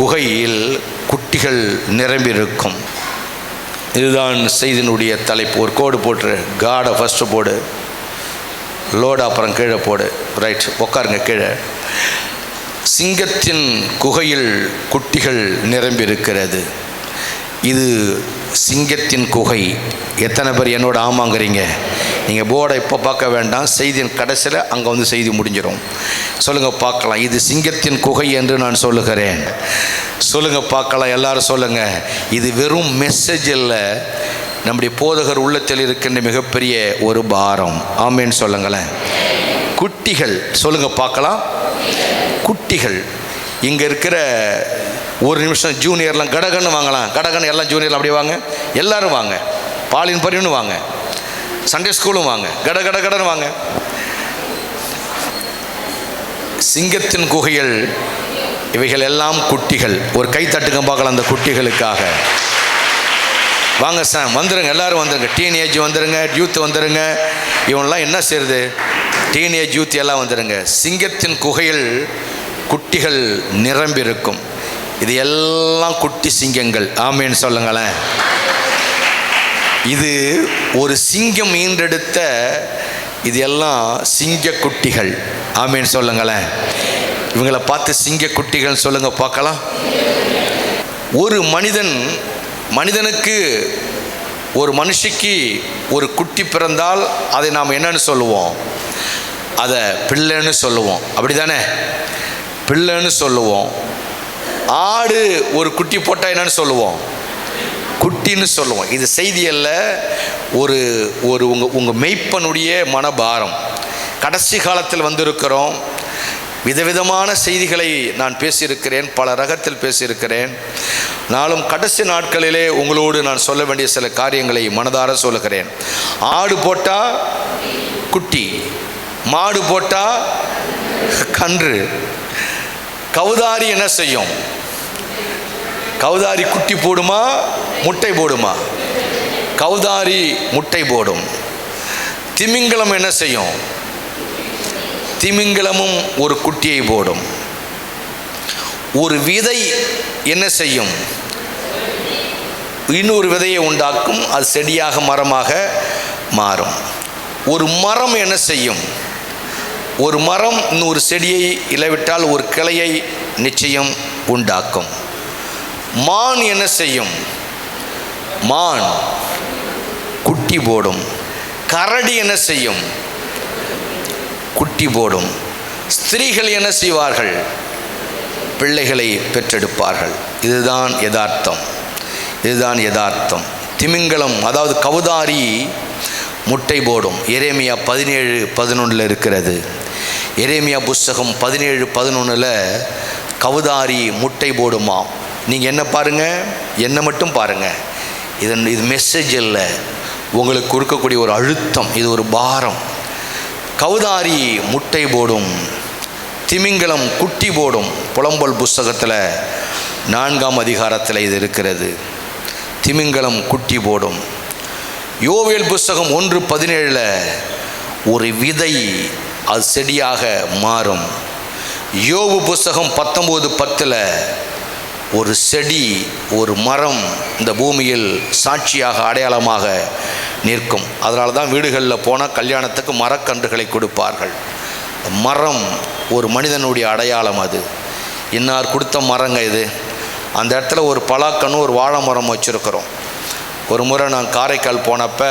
குகையில் குட்டிகள் நிரம்பியிருக்கும். இதுதான் செய்தியினுடைய தலைப்பு. ஒரு கோடு போட்டுரு. காடை ஃபஸ்ட்டு போடு, லோடு அப்புறம் கீழே போடு. ரைட், உட்காருங்க கீழே. சிங்கத்தின் குகையில் குட்டிகள் நிரம்பியிருக்கிறது. இது சிங்கத்தின் குகை. எத்தனை பேர் என்னோட ஆமாங்கிறீங்க? நீங்கள் போர்டை இப்போ பார்க்க வேண்டாம், செய்தியின் கடைசியில் அங்கே வந்து செய்தி முடிஞ்சிடும். சொல்லுங்கள் பார்க்கலாம், இது சிங்கத்தின் குகை என்று நான் சொல்லுகிறேன். சொல்லுங்கள் பார்க்கலாம், எல்லாரும் சொல்லுங்கள். இது வெறும் மெசேஜ் இல்லை, நம்முடைய போதகர் உள்ளத்தில் இருக்கின்ற மிகப்பெரிய ஒரு பாரம். ஆமேன்னு சொல்லுங்களேன். குட்டிகள், சொல்லுங்கள் பார்க்கலாம். குட்டிகள். இங்கே இருக்கிற ஒரு நிமிஷம் ஜூனியர்லாம் கடகன்னு வாங்கலாம். கடகன்னு எல்லாம் ஜூனியர்லாம் அப்படியே வாங்க, எல்லோரும் வாங்க. பாலின் பரிவுன்னு வாங்க, சண்டே ஸ்கூலும் வாங்க, கடன்னு வாங்க. சிங்கத்தின் குகைகள் இவைகள் எல்லாம் குட்டிகள். ஒரு கை தட்டுங்க பார்க்கலாம் அந்த குட்டிகளுக்காக. வாங்க சாம், வந்துடுங்க, எல்லோரும் வந்துடுங்க. டீனேஜ் வந்துடுங்க, யூத் வந்துடுங்க. இவனெலாம் என்ன செய்யுது? டீனேஜ் யூத் எல்லாம் வந்துடுங்க. சிங்கத்தின் குகையில் குட்டிகள் நிரம்பியிருக்கும். இது எல்லாம் குட்டி சிங்கங்கள். ஆமேன்னு சொல்லுங்களேன். இது ஒரு சிங்கம் ஈன்றெடுத்த இது எல்லாம் சிங்க குட்டிகள். ஆமேன்னு சொல்லுங்களேன். இவங்களை பார்த்து சிங்க குட்டிகள் சொல்லுங்க பார்க்கலாம். ஒரு மனிதனுக்கு ஒரு மனுஷிக்கு ஒரு குட்டி பிறந்தால் அதை நாம் என்னன்னு சொல்லுவோம்? அதை பிள்ளைன்னு சொல்லுவோம். அப்படி தானே? பிள்ளைன்னு சொல்லுவோம். ஆடு ஒரு குட்டி போட்டால் என்னன்னு சொல்லுவோம்? குட்டின்னு சொல்லுவோம். இது செய்தி அல்ல, ஒரு ஒரு உங்கள் மெய்ப்பனுடைய மனபாரம். கடைசி காலத்தில் வந்திருக்கிறோம். விதவிதமான செய்திகளை நான் பேசியிருக்கிறேன், பல ரகத்தில் பேசியிருக்கிறேன். நாளும் கடைசி நாட்களிலே உங்களோடு நான் சொல்ல வேண்டிய சில காரியங்களை மனதார சொல்லுகிறேன். ஆடு போட்டால் குட்டி, மாடு போட்டால் கன்று. கௌதாரி என்ன செய்யும்? கௌதாரி குட்டி போடுமா, முட்டை போடுமா? கௌதாரி முட்டை போடும். திமிங்கலம் என்ன செய்யும்? திமிங்கலமும் ஒரு குட்டியை போடும். ஒரு விதை என்ன செய்யும்? இன்னொரு விதையை உண்டாக்கும், அது செடியாக மரமாக மாறும். ஒரு மரம் என்ன செய்யும்? ஒரு மரம் இன்னொரு செடியை இலவிட்டால் ஒரு கிளையை நிச்சயம் உண்டாக்கும். மான் என்ன செய்யும்? மான் குட்டி போடும். கரடி என்ன செய்யும்? குட்டி போடும். ஸ்திரீகள் என்ன செய்வார்கள்? பிள்ளைகளை பெற்றெடுப்பார்கள். இதுதான் யதார்த்தம். இதுதான் யதார்த்தம். திமிங்கலம், அதாவது கௌதாரி முட்டை போடும். எரேமியா 17:11 இருக்கிறது. எரேமியா புஸ்தகம் 17:11 கௌதாரி முட்டை போடுமா. நீங்கள் என்ன பாருங்கள், என்ன மட்டும் பாருங்கள். இது மெசேஜ் இல்லை, உங்களுக்கு கொடுக்கக்கூடிய ஒரு அழுத்தம். இது ஒரு பாரம். கௌதாரி முட்டை போடும், திமிங்கலம் குட்டி போடும். புலம்பல் புஸ்தகத்தில் 4ஆம் அதிகாரத்தில் இது இருக்கிறது. திமிங்கலம் குட்டி போடும். யோவேல் புஸ்தகம் 1:17 ஒரு விதை அது செடியாக மாறும். யோபு புஸ்தகம் 19:10 ஒரு செடி, ஒரு மரம் இந்த பூமியில் சாட்சியாக அடையாளமாக நிற்கும். அதனால தான் வீடுகளில் போனால் கல்யாணத்துக்கு மரக்கன்றுகளை கொடுப்பார்கள். மரம் ஒரு மனிதனுடைய அடையாளம். அது இன்னார் கொடுத்த மரங்க இது. அந்த இடத்துல ஒரு பலாக்கன்று ஒரு வாழை மரம் வச்சுருக்கிறோம். ஒரு முறை நான் காரைக்கால் போனப்போ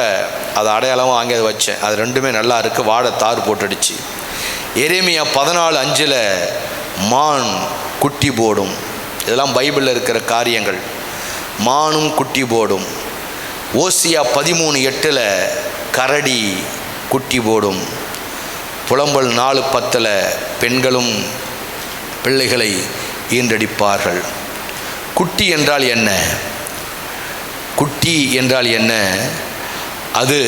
அது அடையாளமாக வாங்கி அதை வச்சேன். அது ரெண்டுமே நல்லா இருக்குது. வாழை தார் போட்டுடுச்சு. எரேமியா 14:5 மான் குட்டி போடும். இதெல்லாம் பைபிளில் இருக்கிற காரியங்கள். மானும் குட்டி போடும். ஓசியா 13:8 கரடி குட்டி போடும். புலம்பல் 4:10 பெண்களும் பிள்ளைகளை ஈன்றெடுப்பார்கள். குட்டி என்றால் என்ன? குட்டி என்றால் என்ன? அது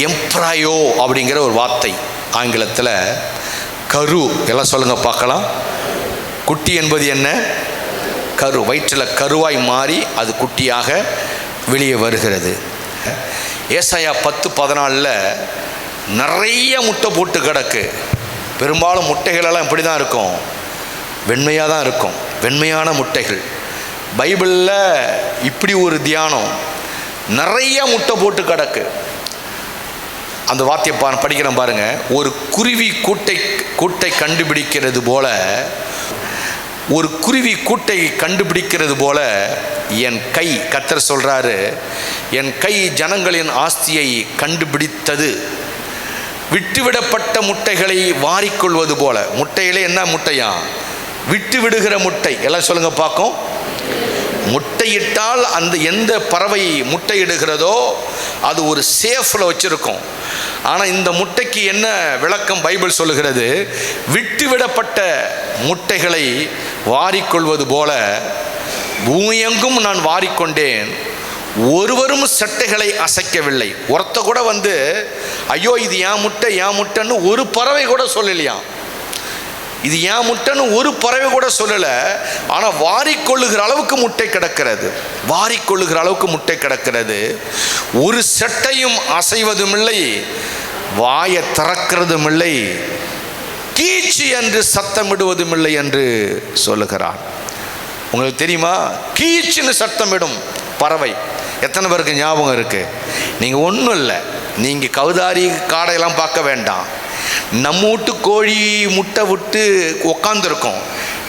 எம்ப்ராயோ அப்படிங்கிற ஒரு வார்த்தை. ஆங்கிலத்தில் கரு. எல்லாம் சொல்லுங்கள் பார்க்கலாம். குட்டி என்பது என்ன? கரு. வயிற்றில் கருவாய் மாறி அது குட்டியாக வெளியே வருகிறது. ஏசாயா 10:14 நிறைய முட்டை போட்டு கிடக்கு. பெரும்பாலும் முட்டைகளெல்லாம் இப்படி தான் இருக்கும். வெண்மையாக தான் இருக்கும், வெண்மையான முட்டைகள். பைபிளில் இப்படி ஒரு தியானம், நிறைய முட்டை போட்டு கிடக்கு. அந்த வார்த்தையை படிக்கிறேன் பாருங்க. ஒரு குருவி கூட்டை கண்டுபிடிக்கிறது போல, ஒரு குருவி கூட்டை கண்டுபிடிக்கிறது போல என் கை, கர்த்தர் சொல்றாரு, என் கை ஜனங்களின் ஆஸ்தியை கண்டுபிடித்தது. விட்டுவிடப்பட்ட முட்டைகளை வாரிக்கொள்வது போல. முட்டையிலே என்ன முட்டையா? விட்டு விடுகிற முட்டை. எல்லாம் சொல்லுங்க பார்க்கும். முட்டையிட்டால் அந்த எந்த பறவை முட்டையிடுகிறதோ அது ஒரு சேஃபில் வச்சிருக்கும். ஆனால் இந்த முட்டைக்கு என்ன விளக்கம் பைபிள் சொல்லுகிறது? விட்டுவிடப்பட்ட முட்டைகளை வாரிக்கொள்வது போல பூமியெங்கும் நான் வாரிக்கொண்டேன், ஒருவரும் சட்டைகளை அசைக்கவில்லை. ஒருத்த கூட ஐயோ இது ஏன் முட்டை ஏன் முட்டைன்னு ஒரு பறவை கூட சொல்லலையாம். இது ஏன் முட்டைன்னு ஒரு பறவை கூட சொல்லலை. ஆனால் வாரிக்கொள்ளுகிற அளவுக்கு முட்டை கிடக்கிறது, வாரிக்கொள்ளுகிற அளவுக்கு முட்டை கிடக்கிறது. ஒரு சட்டையும் அசைவதும் இல்லை, வாயை திறக்கிறதும் இல்லை, கீச்சு என்று சத்தமிடுவதும் இல்லை என்று சொல்லுகிறான். உங்களுக்கு தெரியுமா? கீச்சுன்னு சத்தமிடும் பறவை எத்தனை பேருக்கு ஞாபகம் இருக்கு? நீங்கள் ஒன்றும் இல்லை, நீங்கள் கவுதாரி காடையெல்லாம் பார்க்க வேண்டாம். நம்ம வீட்டு கோழி முட்டை விட்டு உக்காந்துருக்கும்,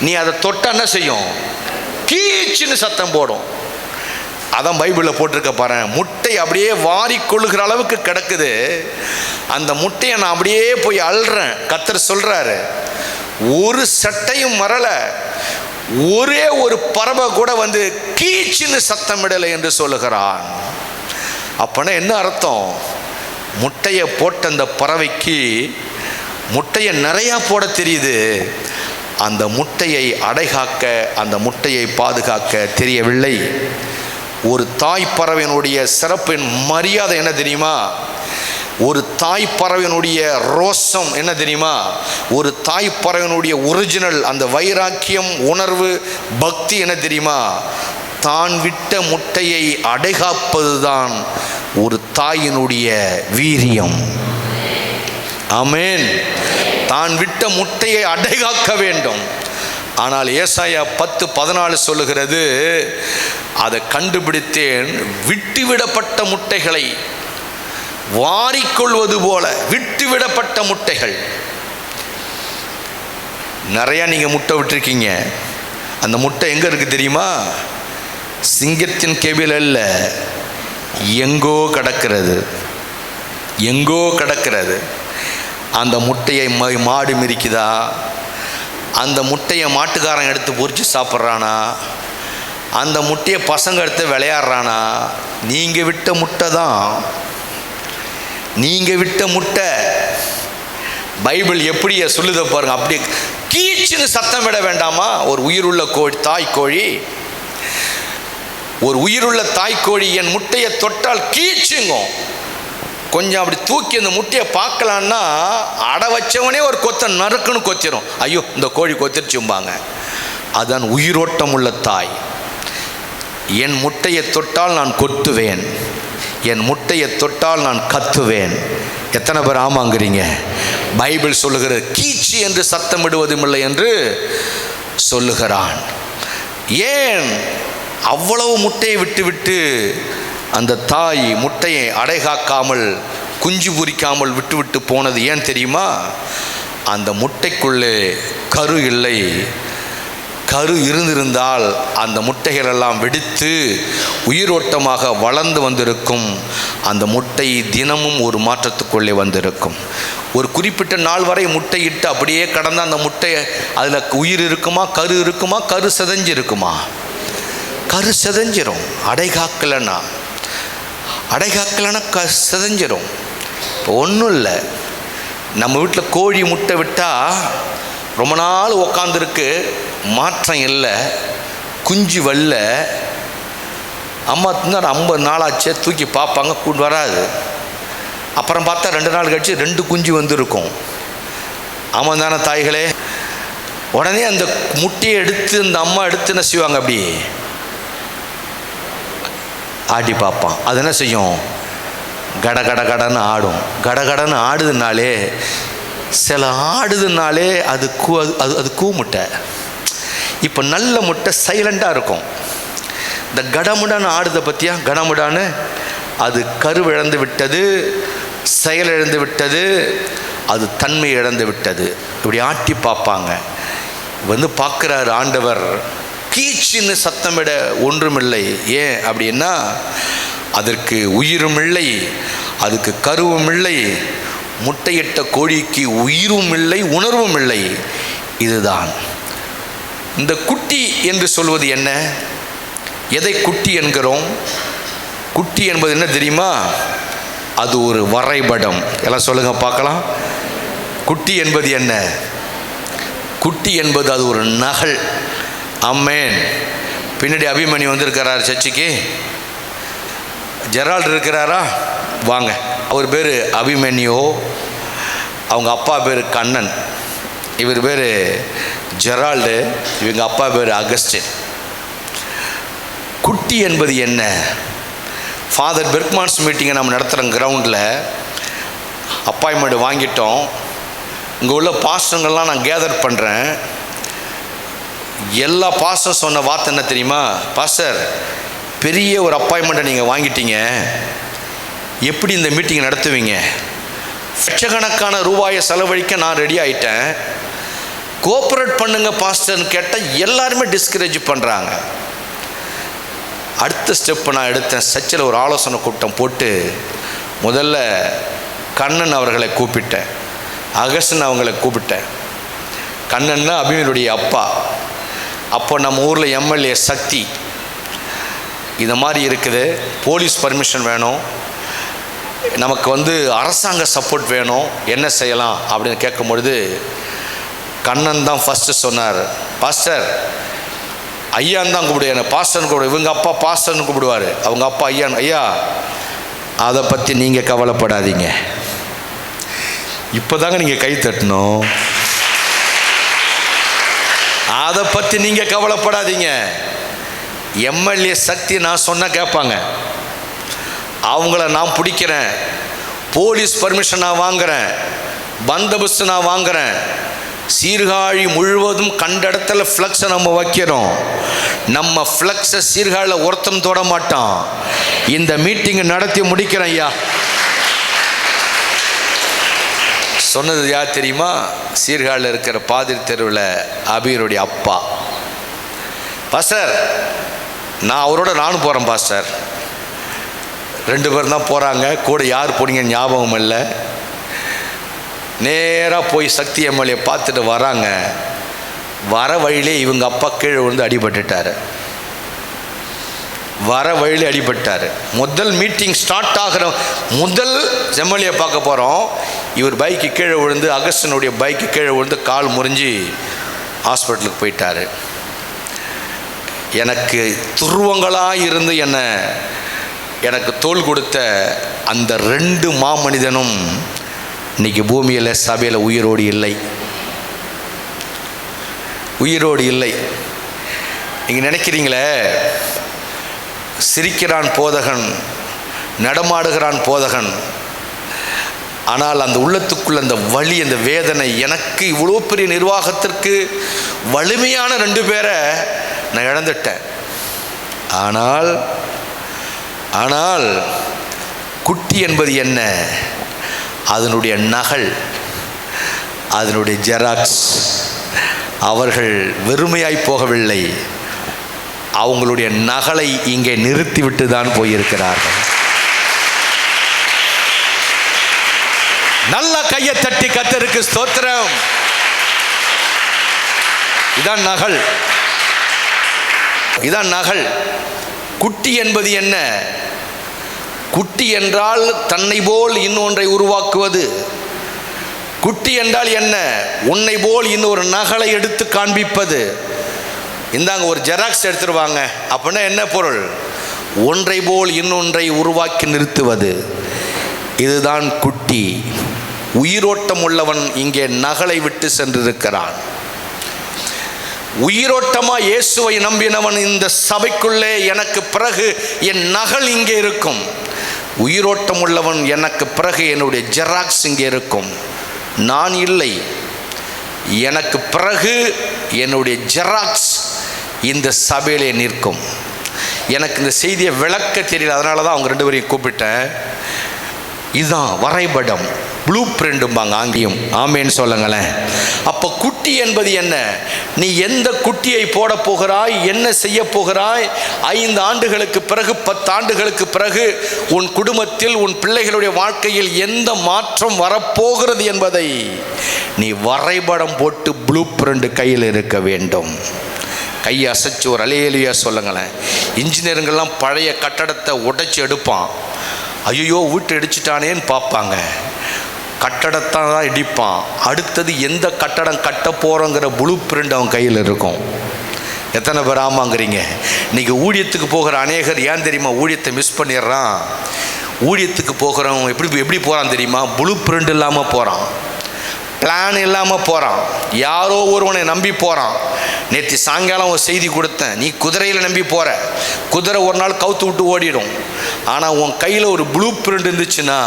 நீ அதை தொட்ட என்ன செய்யும்? கீச்சுன்னு சத்தம் போடும். அதான் பைபிளில் போட்டிருக்க பாரு. முட்டை அப்படியே வாரிக்கொள்ளுகிற அளவுக்கு கிடக்குது. அந்த முட்டையை நான் அப்படியே போய் அள்ளுறேன். கர்த்தர் சொல்றாரு, ஒரு சட்டையும் மறல, ஒரே ஒரு பறவை கூட கீச்சுன்னு சத்தமிடலை என்று சொல்லுகிறான். அப்பனா என்ன அர்த்தம்? முட்டையை போட்ட அந்த பறவைக்கு முட்டையை நிறையா போட தெரியுது, அந்த முட்டையை அடைகாக்க, அந்த முட்டையை பாதுகாக்க தெரியவில்லை. ஒரு தாய் பறவையினுடைய சிறப்பின் மரியாதை என்ன தெரியுமா? ஒரு தாய் பறவையினுடைய ரோசம் என்ன தெரியுமா? ஒரு தாய் பறவையினுடைய ஒரிஜினல் அந்த வைராக்கியம், உணர்வு, பக்தி என்ன தெரியுமா? தான் விட்ட முட்டையை அடைகாப்பதுதான் ஒரு தாயினுடைய வீரியம். ஆமென். தான் விட்ட முட்டையை அடைகாக்க வேண்டும். ஆனால் ஏசாயா 10:14 சொல்லுகிறது, அதை கண்டுபிடித்தேன், விட்டுவிடப்பட்ட முட்டைகளை வாரிக்கொள்வது போல. விட்டுவிடப்பட்ட முட்டைகள் நிறையா நீங்கள் முட்டை விட்டுருக்கீங்க. அந்த முட்டை எங்கே இருக்குது தெரியுமா? சிங்கத்தின் கெபில் அல்ல, எங்கோ கிடக்கிறது, எங்கோ கிடக்கிறது. அந்த முட்டையை மாடு மிரிக்குதா? அந்த முட்டையை மாட்டுக்காரன் எடுத்து பொறிச்சு சாப்பிட்றானா? அந்த முட்டையை பசங்க எடுத்து விளையாடுறானா? நீங்கள் விட்ட முட்டை தான், நீங்கள் விட்ட முட்டை. பைபிள் எப்படி சொல்லுத பாருங்க. அப்படி கீச்சுன்னு சத்தம் விட வேண்டாமா? ஒரு உயிருள்ள கோழி, தாய்க்கோழி, ஒரு உயிருள்ள தாய்க்கோழி என் முட்டையை தொட்டால் கீச்சுங்கும். கொஞ்சம் அப்படி தூக்கி அந்த முட்டையை பார்க்கலான்னா அடை வச்சவனே ஒரு கொத்த நறுக்குன்னு கொத்திரும். ஐயோ இந்த கோழி கொத்திருச்சும்பாங்க. அதான் உயிரோட்டம் உள்ள தாய். என் முட்டையை தொட்டால் நான் கொத்துவேன், என் முட்டையை தொட்டால் நான் கத்துவேன். எத்தனை பேர் ஆமாங்கிறீங்க? பைபிள் சொல்லுகிறது, கீச்சு என்று சத்தமிடுவதும் இல்லை என்று சொல்லுகிறான். ஏன் அவ்வளவு முட்டையை விட்டு அந்த தாய் முட்டையை அடைகாக்காமல், குஞ்சு பொரிக்காமல் விட்டு போனது ஏன் தெரியுமா? அந்த முட்டைக்குள்ளே கரு இல்லை. கரு இருந்திருந்தால் அந்த முட்டைகள் எல்லாம் வெடித்து உயிரோட்டமாக வளர்ந்து வந்திருக்கும். அந்த முட்டை தினமும் ஒரு மாற்றத்துக்குள்ளே வந்திருக்கும். ஒரு குறிப்பிட்ட நாள் வரை முட்டையிட்டு அப்படியே கடந்த அந்த முட்டை, அதில் உயிர் இருக்குமா, கரு இருக்குமா? கரு செதஞ்சிருக்குமா? கரு செதஞ்சிரும். அடைகாக்கலைன்னா செதஞ்சிரும். இப்போ ஒன்றும் இல்லை, நம்ம வீட்டில் கோழி முட்டை விட்டால் ரொம்ப நாள் உக்காந்துருக்கு, மாற்றம் இல்லை, குஞ்சு வரல. அம்மா தின்னு 50 நாளாச்சே தூக்கி பார்ப்பாங்க, கூட்டு வராது. அப்புறம் பார்த்தா 2 நாள் கழிச்சு 2 குஞ்சு வந்துருக்கும். ஆமாம் தானே தாய்களே? உடனே அந்த முட்டையை எடுத்து அந்த அம்மா எடுத்து என்ன செய்வாங்க? அப்படி ஆட்டி பார்ப்பான். அது என்ன செய்யும்? கடன்னு ஆடும். கடன்னு ஆடுதுனாலே, சில ஆடுதுனாலே அது கூ முட்டை. இப்போ நல்ல முட்டை சைலண்டாக இருக்கும். இந்த கடமுடான்னு ஆடுதை பற்றியா, கடமுடான்னு அது கருவிழந்து விட்டது, செயலிழந்து விட்டது, அது தன்மை இழந்து விட்டது. இப்படி ஆட்டி பார்ப்பாங்க. பார்க்குறாரு ஆண்டவர், கீச்சின்னு சத்தமிட ஒன்றுமில்லை. ஏன் அப்படின்னா அதற்கு உயிரும் இல்லை, அதுக்கு கருவும் இல்லை, முட்டையிட்ட கோழிக்கு உயிரும் இல்லை, உணர்வும் இல்லை. இதுதான் இந்த குட்டி என்று சொல்வது. என்ன, எதை குட்டி என்கிறோம்? குட்டி என்பது என்ன தெரியுமா? அது ஒரு வரைபடம். எல்லாம் சொல்லுங்க பார்க்கலாம். குட்டி என்பது என்ன? குட்டி என்பது அது ஒரு நகல். ஆமென். பின்னாடி அபிமன்யு வந்திருக்கிறார் சர்ச்சுக்கு. ஜெரால்டு இருக்கிறாரா? வாங்க. அவர் பேர் அபிமன்யு, அவங்க அப்பா பேர் கண்ணன். இவர் பேர் ஜெரால்டு, இவங்க அப்பா பேர் அகஸ்டின். குட்டி என்பது என்ன? ஃபாதர் பெர்க்மான்ஸ் மீட்டிங்கை நம்ம நடத்துகிற கிரவுண்டில் அப்பாயின்மெண்ட் வாங்கிட்டோம். இங்கே உள்ள பாஸ்டர்கள்லாம் நான் கேதர் பண்ணுறேன். எல்லா பாஸ்டர் சொன்ன வார்த்தை என்ன தெரியுமா? பாஸ்டர், பெரிய ஒரு அப்பாயின்மெண்ட்டை நீங்கள் வாங்கிட்டீங்க, எப்படி இந்த மீட்டிங் நடத்துவீங்க? லட்சக்கணக்கான ரூபாயை செலவழிக்க நான் ரெடி ஆகிட்டேன், கோஆப்ரேட் பண்ணுங்க பாஸ்டர்னு கேட்டால் எல்லாருமே டிஸ்கரேஜ் பண்ணுறாங்க. அடுத்த ஸ்டெப்பு நான் எடுத்தேன். சர்ச்சில் ஒரு ஆலோசனை கூட்டம் போட்டு முதல்ல கண்ணன் அவர்களை கூப்பிட்டேன், அகஸ்டின் அவங்களை கூப்பிட்டேன். கண்ணன்னா அபிமன்யுடைய அப்பா. அப்போ நம்ம ஊரில் எம்எல்ஏ சக்தி இந்த மாதிரி இருக்குது, போலீஸ் பர்மிஷன் வேணும், நமக்கு அரசாங்க சப்போர்ட் வேணும், என்ன செய்யலாம் அப்படின்னு கேட்கும்பொழுது கண்ணன் தான் ஃபஸ்ட்டு சொன்னார், பாஸ்டர் ஐயான்னு தான் கூப்பிடு, என்ன பாஸ்டர்னு கூப்பிடு. இவங்க அப்பா பாஸ்டர்னு கூப்பிடுவார், அவங்க அப்பா ஐயான்னு. ஐயா, அதை பற்றி நீங்கள் கவலைப்படாதீங்க. இப்போ தாங்க நீங்கள் கை தட்டணும். அதை பற்றி நீங்கள் கவலைப்படாதீங்க. எம்எல்ஏ சக்தி நான் சொன்ன கேட்பாங்க, அவங்கள நான் பிடிக்கிறேன், போலீஸ் பர்மிஷன் நான் வாங்குகிறேன், பந்தோபஸ்து நான் வாங்குகிறேன், சீர்காழி முழுவதும் கண்ட இடத்துல ஃப்ளக்ஸை நம்ம வைக்கிறோம். நம்ம ஃப்ளக்ஸை சீர்காழியில் ஒருத்தன் தொட மாட்டான். இந்த மீட்டிங்கை நடத்தி முடிக்கிறேன் ஐயா. சொன்னது யார் தெரியுமா? சீர்காழியில் இருக்கிற பாதிரி தெருவில் அபியருடைய அப்பா. பாஸ்டர், நான் அவரோட நானும் போகிறேன் பாஸ்டர். 2 பேர் தான் போகிறாங்க, கூட யார் போனீங்க ஞாபகம் இல்லை. நேராக போய் சக்தி எம்எல்ஏ பார்த்துட்டு வராங்க. வர வழியிலே இவங்க அப்பா கீழே விழுந்து அடிபட்டுட்டார். வர வழியிலே அடிபட்டார். முதல் மீட்டிங் ஸ்டார்ட் ஆகிற முதல் எம்எல்ஏ பார்க்க போகிறோம். இவர் பைக்கு கீழே விழுந்து, அகஸ்டினுடைய பைக்கு கீழே விழுந்து கால் முறிஞ்சு ஹாஸ்பிட்டலுக்கு போயிட்டார். எனக்கு துருவங்களாக இருந்து எனக்கு தோள் கொடுத்த அந்த 2 மாமனிதனும் இன்னைக்கு பூமியில் சபையில் உயிரோடு இல்லை, உயிரோடு இல்லை. நீங்கள் நினைக்கிறீங்களே, சிரிக்கிறான் போதகன், நடமாடுகிறான் போதகன், ஆனால் அந்த உள்ளத்துக்குள்ள அந்த வலி, அந்த வேதனை. எனக்கு இவ்வளோ பெரிய நிர்வாகத்திற்கு வலிமையான 2 பேரை நான் இழந்துட்டேன். ஆனால் குட்டி என்பது என்ன? அதனுடைய நகல், அதனுடைய ஜெராக்ஸ். அவர்கள் வெறுமையாய் போகவில்லை, அவங்களுடைய நகலை இங்கே நிறுத்திவிட்டு தான் போயிருக்கிறார்கள். நல்ல கையை தட்டி கர்த்தருக்கு ஸ்தோத்திரம். இதான் நகல், இதான் நகல். குட்டி என்பது என்ன? குட்டி என்றால் தன்னை போல் இன்னொன்றை உருவாக்குவது. குட்டி என்றால் என்ன? உன்னை போல் இன்னொரு நகலை எடுத்து காண்பிப்பது. இந்தாங்க ஒரு ஜெராக்ஸ் எடுத்துருவாங்க அப்படின்னா என்ன பொருள்? ஒன்றை போல் இன்னொன்றை உருவாக்கி நிறுத்துவது. இதுதான் குட்டி. உயிரோட்டம் உள்ளவன் இங்கே நகலை விட்டு சென்றிருக்கிறான். உயிரோட்டமா இயேசுவை நம்பினவன் இந்த சபைக்குள்ளே எனக்கு பிறகு என் நகல் இங்கே இருக்கும். உயிரோட்டம் உள்ளவன் எனக்கு பிறகு என்னுடைய ஜெராக்ஸ் இங்கே இருக்கும். நான் இல்லை, எனக்கு பிறகு என்னுடைய ஜெராக்ஸ் இந்த சபையிலே நிற்கும். எனக்கு இந்த செய்தியை விளக்க தெரியல, அதனால தான் அவங்க 2 பேரையும் கூப்பிட்டேன். இதுதான் வரைபடம், ப்ளூ பிரிண்ட்டும்பாங்க ஆங்கிலம். ஆமேன்னு சொல்லுங்களேன். அப்போ குட்டி என்பது என்ன? நீ எந்த குட்டியை போட போகிறாய், என்ன செய்ய போகிறாய், 5 ஆண்டுகளுக்கு பிறகு 10 ஆண்டுகளுக்கு பிறகு உன் குடும்பத்தில் உன் பிள்ளைகளுடைய வாழ்க்கையில் எந்த மாற்றம் வரப்போகிறது என்பதை நீ வரைபடம் போட்டு ப்ளூ பிரிண்ட் கையில் இருக்க வேண்டும். கையை அசைச்சு ஒரு அலையலியா சொல்லுங்களேன். இன்ஜினியருங்கெல்லாம் பழைய கட்டடத்தை உடைச்சி எடுப்பான். ஐயோ வீட்டை இடிச்சிட்டானேன்னு பார்ப்பாங்க. கட்டடத்தை தான் இடிப்பான். அடுத்தது எந்த கட்டடம் கட்ட போகிறோங்கிற ப்ளூ பிரிண்ட் அவன் கையில் இருக்கும். எத்தனை பேர் ஆமாங்கிறீங்க? இன்றைக்கி ஊழியத்துக்கு போகிற அநேகர் ஏன் தெரியுமா ஊழியத்தை மிஸ் பண்ணிடுறான்? ஊழியத்துக்கு போகிறவன் எப்படி போகிறான் தெரியுமா? ப்ளூ பிரிண்ட் இல்லாமல் போகிறான், பிளான் இல்லாமல் போகிறான், யாரோ ஒருவனை நம்பி போகிறான். நேற்று சாயங்காலம் ஒரு செய்தி கொடுத்தேன். நீ குதிரையில் நம்பி போகிற, குதிரை ஒரு நாள் கவுத்து விட்டு ஓடிடும். ஆனால் உன் கையில் ஒரு ப்ளூ பிரிண்ட் இருந்துச்சுன்னா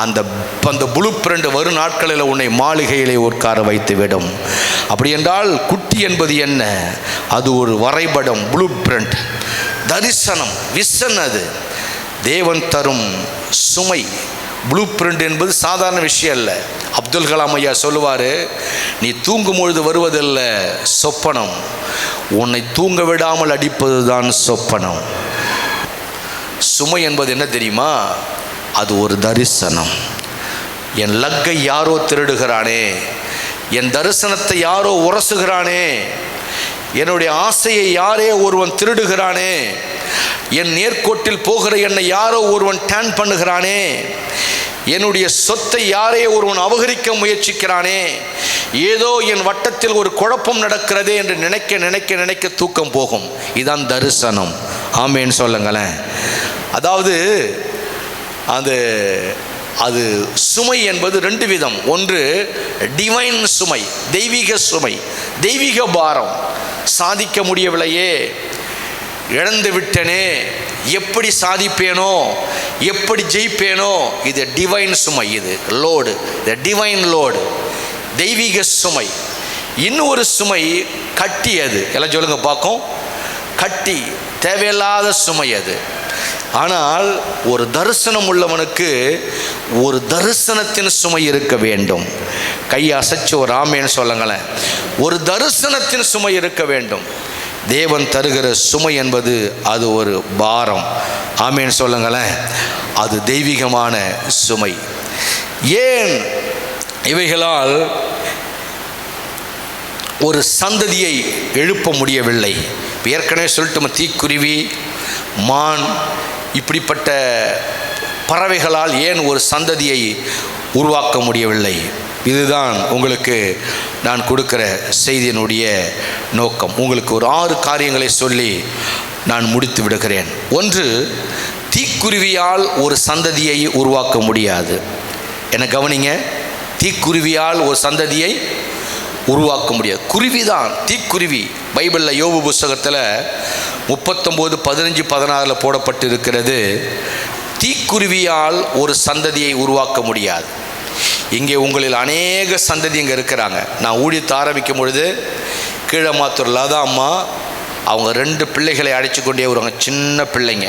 அந்த ப்ளூ பிரிண்ட் வரும் நாட்களில் உன்னை மாளிகையிலே உட்கார வைத்து விடும். அப்படி என்றால் குட்டி என்பது என்ன? அது ஒரு வரைபடம், ப்ளூ பிரிண்ட், தரிசனம், விஷன். அது தேவன் தரும் சுமை. ப்ளூ பிரிண்ட் என்பது சாதாரண விஷயம் இல்லை. அப்துல் கலாம் ஐயா சொல்லுவார், நீ தூங்கும் பொழுது வருவதில்ல சொப்பனம், உன்னை தூங்க விடாமல் அடிப்பது தான் சொப்பனம். சுமை என்பது என்ன தெரியுமா? அது ஒரு தரிசனம். என் லக்கை யாரோ திருடுகிறானே, என் தரிசனத்தை யாரோ உரசுகிறானே, என்னுடைய ஆசையை யாரே ஒருவன் திருடுகிறானே, என் நேர்கோட்டில் போகிற என்னை யாரோ ஒருவன் டேன் பண்ணுகிறானே, என்னுடைய சொத்தை யாரே ஒருவன் அபகரிக்க முயற்சிக்கிறானே, ஏதோ என் வட்டத்தில் ஒரு குழப்பம் நடக்கிறதே என்று நினைக்க நினைக்க நினைக்க தூக்கம் போகும். இதுதான் தரிசனம். ஆமேன்னு சொல்லுங்களேன். அதாவது அது சுமை என்பது 2 விதம். ஒன்று டிவைன் சுமை, தெய்வீக சுமை, தெய்வீக பாரம். சாதிக்க முடியவில்லையே, இழந்து விட்டனே, எப்படி சாதிப்பேனோ, எப்படி ஜெயிப்பேனோ, இது டிவைன் சுமை. இது லோடு, இது டிவைன் லோடு, தெய்வீக சுமை. இன்னொரு சுமை கட்டி. அது எல்லாம் சொல்லுங்க பார்க்கும். கட்டி, தேவையில்லாத சுமை அது. ஆனால் ஒரு தரிசனம் உள்ளவனுக்கு ஒரு தரிசனத்தின் சுமை இருக்க வேண்டும். கையை அசைச்சு ஒரு ஆமேன்னு சொல்லுங்களேன். ஒரு தரிசனத்தின் சுமை இருக்க வேண்டும். தேவன் தருகிற சுமை என்பது அது ஒரு பாரம். ஆமேன்னு சொல்லுங்களேன். அது தெய்வீகமான சுமை. ஏன் இவைகளால் ஒரு சந்ததியை எழுப்ப முடியவில்லை? ஏற்கனவே சொல்லிட்டு தீக்குருவி, மான், இப்படிப்பட்ட பறவைகளால் ஏன் ஒரு சந்ததியை உருவாக்க முடியவில்லை? இதுதான் உங்களுக்கு நான் கொடுக்கிற செய்தியினுடைய நோக்கம். உங்களுக்கு ஒரு 6 காரியங்களை சொல்லி நான் முடித்து விடுகிறேன். ஒன்று, தீக்குருவியால் ஒரு சந்ததியை உருவாக்க முடியாது. என்ன கவனிங்க, தீக்குருவியால் ஒரு சந்ததியை உருவாக்க முடியாது. குருவிதான், தீக்குருவி. பைபிளில் யோபு புஸ்தகத்தில் 39:15-16 போடப்பட்டு இருக்கிறது. தீக்குருவியால் ஒரு சந்ததியை உருவாக்க முடியாது. இங்கே உங்களில் அநேக சந்ததி இங்கே இருக்கிறாங்க. நான் ஊழியத்தை ஆரம்பிக்கும் பொழுது கீழமாத்தூரில் தான் அம்மா அவங்க 2 பிள்ளைகளை அழைச்சி கொண்டே வருவாங்க, சின்ன பிள்ளைங்க.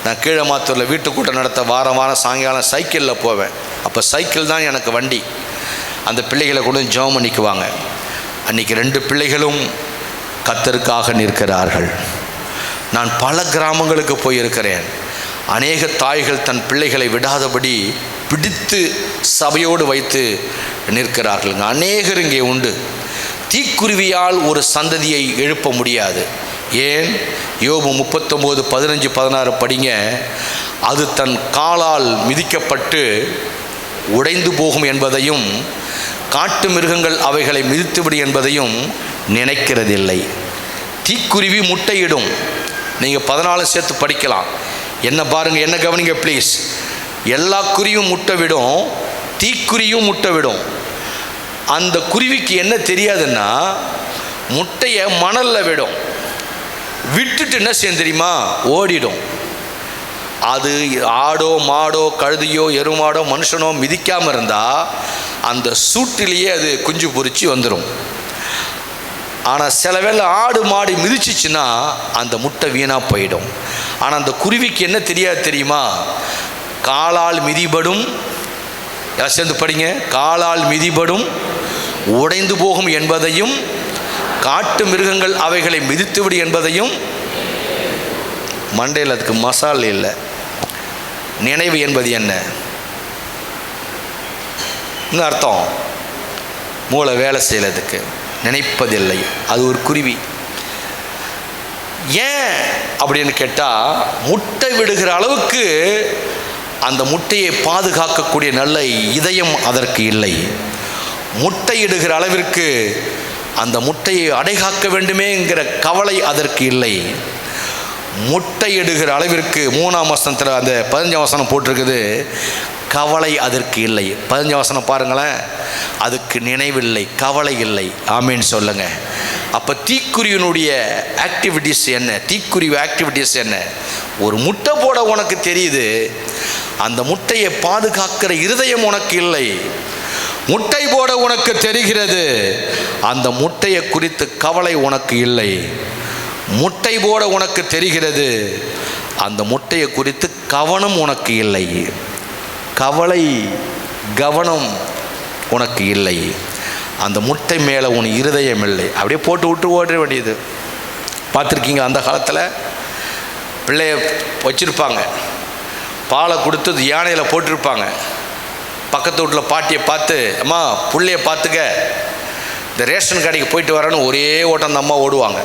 நான் கீழமாத்தூரில் வீட்டுக்கூட்டம் நடத்த வாரம் வாரம் சாயங்காலம் சைக்கிளில் போவேன். அப்போ சைக்கிள் தான் எனக்கு வண்டி. அந்த பிள்ளைகளை கொண்டு ஜெபம் பண்ணிக்குவாங்க. அன்றைக்கி 2 பிள்ளைகளும் கர்த்தருக்காக நிற்கிறார்கள். நான் பல கிராமங்களுக்கு போயிருக்கிறேன். அநேக தாய்கள் தன் பிள்ளைகளை விடாதபடி பிடித்து சபையோடு வைத்து நிற்கிறார்கள். அநேகர் இங்கே உண்டு. தீக்குருவியால் ஒரு சந்ததியை எழுப்ப முடியாது. ஏன்? யோபு 39:15-16 படிங்க. அது தன் காலால் மிதிக்கப்பட்டு உடைந்து போகும் என்பதையும், காட்டு மிருகங்கள் அவைகளை மிதித்துவிடு என்பதையும் நினைக்கிறதில்லை. தீக்குருவி முட்டையிடும். நீங்கள் 14 சேர்த்து படிக்கலாம். என்ன பாருங்கள், என்ன கவனிங்க ப்ளீஸ். எல்லா குருவியும் முட்டை விடும், தீக்குருவியும் முட்டை விடும். அந்த குருவிக்கு என்ன தெரியாதுன்னா, முட்டையை மணலில் விடும், விட்டுட்டு என்ன செய்யும் தெரியுமா, ஓடிடும். அது ஆடோ மாடோ கழுதையோ எருமாடோ மனுஷனோ மிதிக்காமல் இருந்தால் அந்த சூட்டிலேயே அது குஞ்சு பொறிச்சு வந்துடும். ஆனால் சில வேளை ஆடு மாடு மிதிச்சிச்சுன்னா அந்த முட்டை வீணாக போயிடும். ஆனால் அந்த குருவிக்கு என்ன தெரியாது தெரியுமா? காலால் மிதிபடும், சேர்ந்து படிங்க, காலால் மிதிபடும் உடைந்து போகும் என்பதையும், காட்டு மிருகங்கள் அவைகளை மிதித்துவிடு என்பதையும். மண்டையில் அதுக்கு மசால் இல்லை. நினைவு என்பது என்ன அர்த்தம்? மூளை வேலை செய்யறதுக்கு நினைப்பதில்லை. அது ஒரு குருவி. ஏன் அப்படின்னு கேட்டால், முட்டை விடுகிற அளவுக்கு அந்த முட்டையை பாதுகாக்கக்கூடிய நல்ல இதயம் அதற்கு இல்லை. முட்டையிடுகிற அளவிற்கு அந்த முட்டையை அடைகாக்க வேண்டுமேங்கிற கவலை அதற்கு இல்லை. முட்டையிடுகிற அளவிற்கு 3ஆம் வசனத்தில் அந்த 15ஆம் வசனம் போட்டிருக்குது, கவலை அதற்கு இல்லை. 15ஆம் வசனம் பாருங்களேன், அதுக்கு நினைவில்லை, கவலை இல்லை. ஆமீன் சொல்லுங்க. அப்போ தீக்குருவினுடைய ஆக்டிவிட்டிஸ் என்ன? தீக்குருவி ஆக்டிவிட்டிஸ் என்ன? ஒரு முட்டை போட உனக்கு தெரியுது, அந்த முட்டையை பாதுகாக்கிற இருதயம் உனக்கு இல்லை. முட்டை போட உனக்கு தெரிகிறது, அந்த முட்டையை குறித்து கவலை உனக்கு இல்லை. முட்டை போட உனக்கு தெரிகிறது, அந்த முட்டையை குறித்து கவனம் உனக்கு இல்லை. கவலை கவனம் உனக்கு இல்லை. அந்த முட்டை மேலே உன் இருதயம் இல்லை. அப்படியே போட்டு விட்டு ஓட வேண்டியது. பார்த்துருக்கீங்க, அந்த காலத்தில் பிள்ளைய வச்சுருப்பாங்க, பாலை கொடுத்து யானையில் போட்டிருப்பாங்க. பக்கத்து வீட்டில் பாட்டியை பார்த்து, அம்மா பிள்ளைய பார்த்துக்க, இந்த ரேஷன் கடைக்கு போயிட்டு வரேன்னு ஒரே ஓட்டம் அந்த அம்மா ஓடுவாங்க.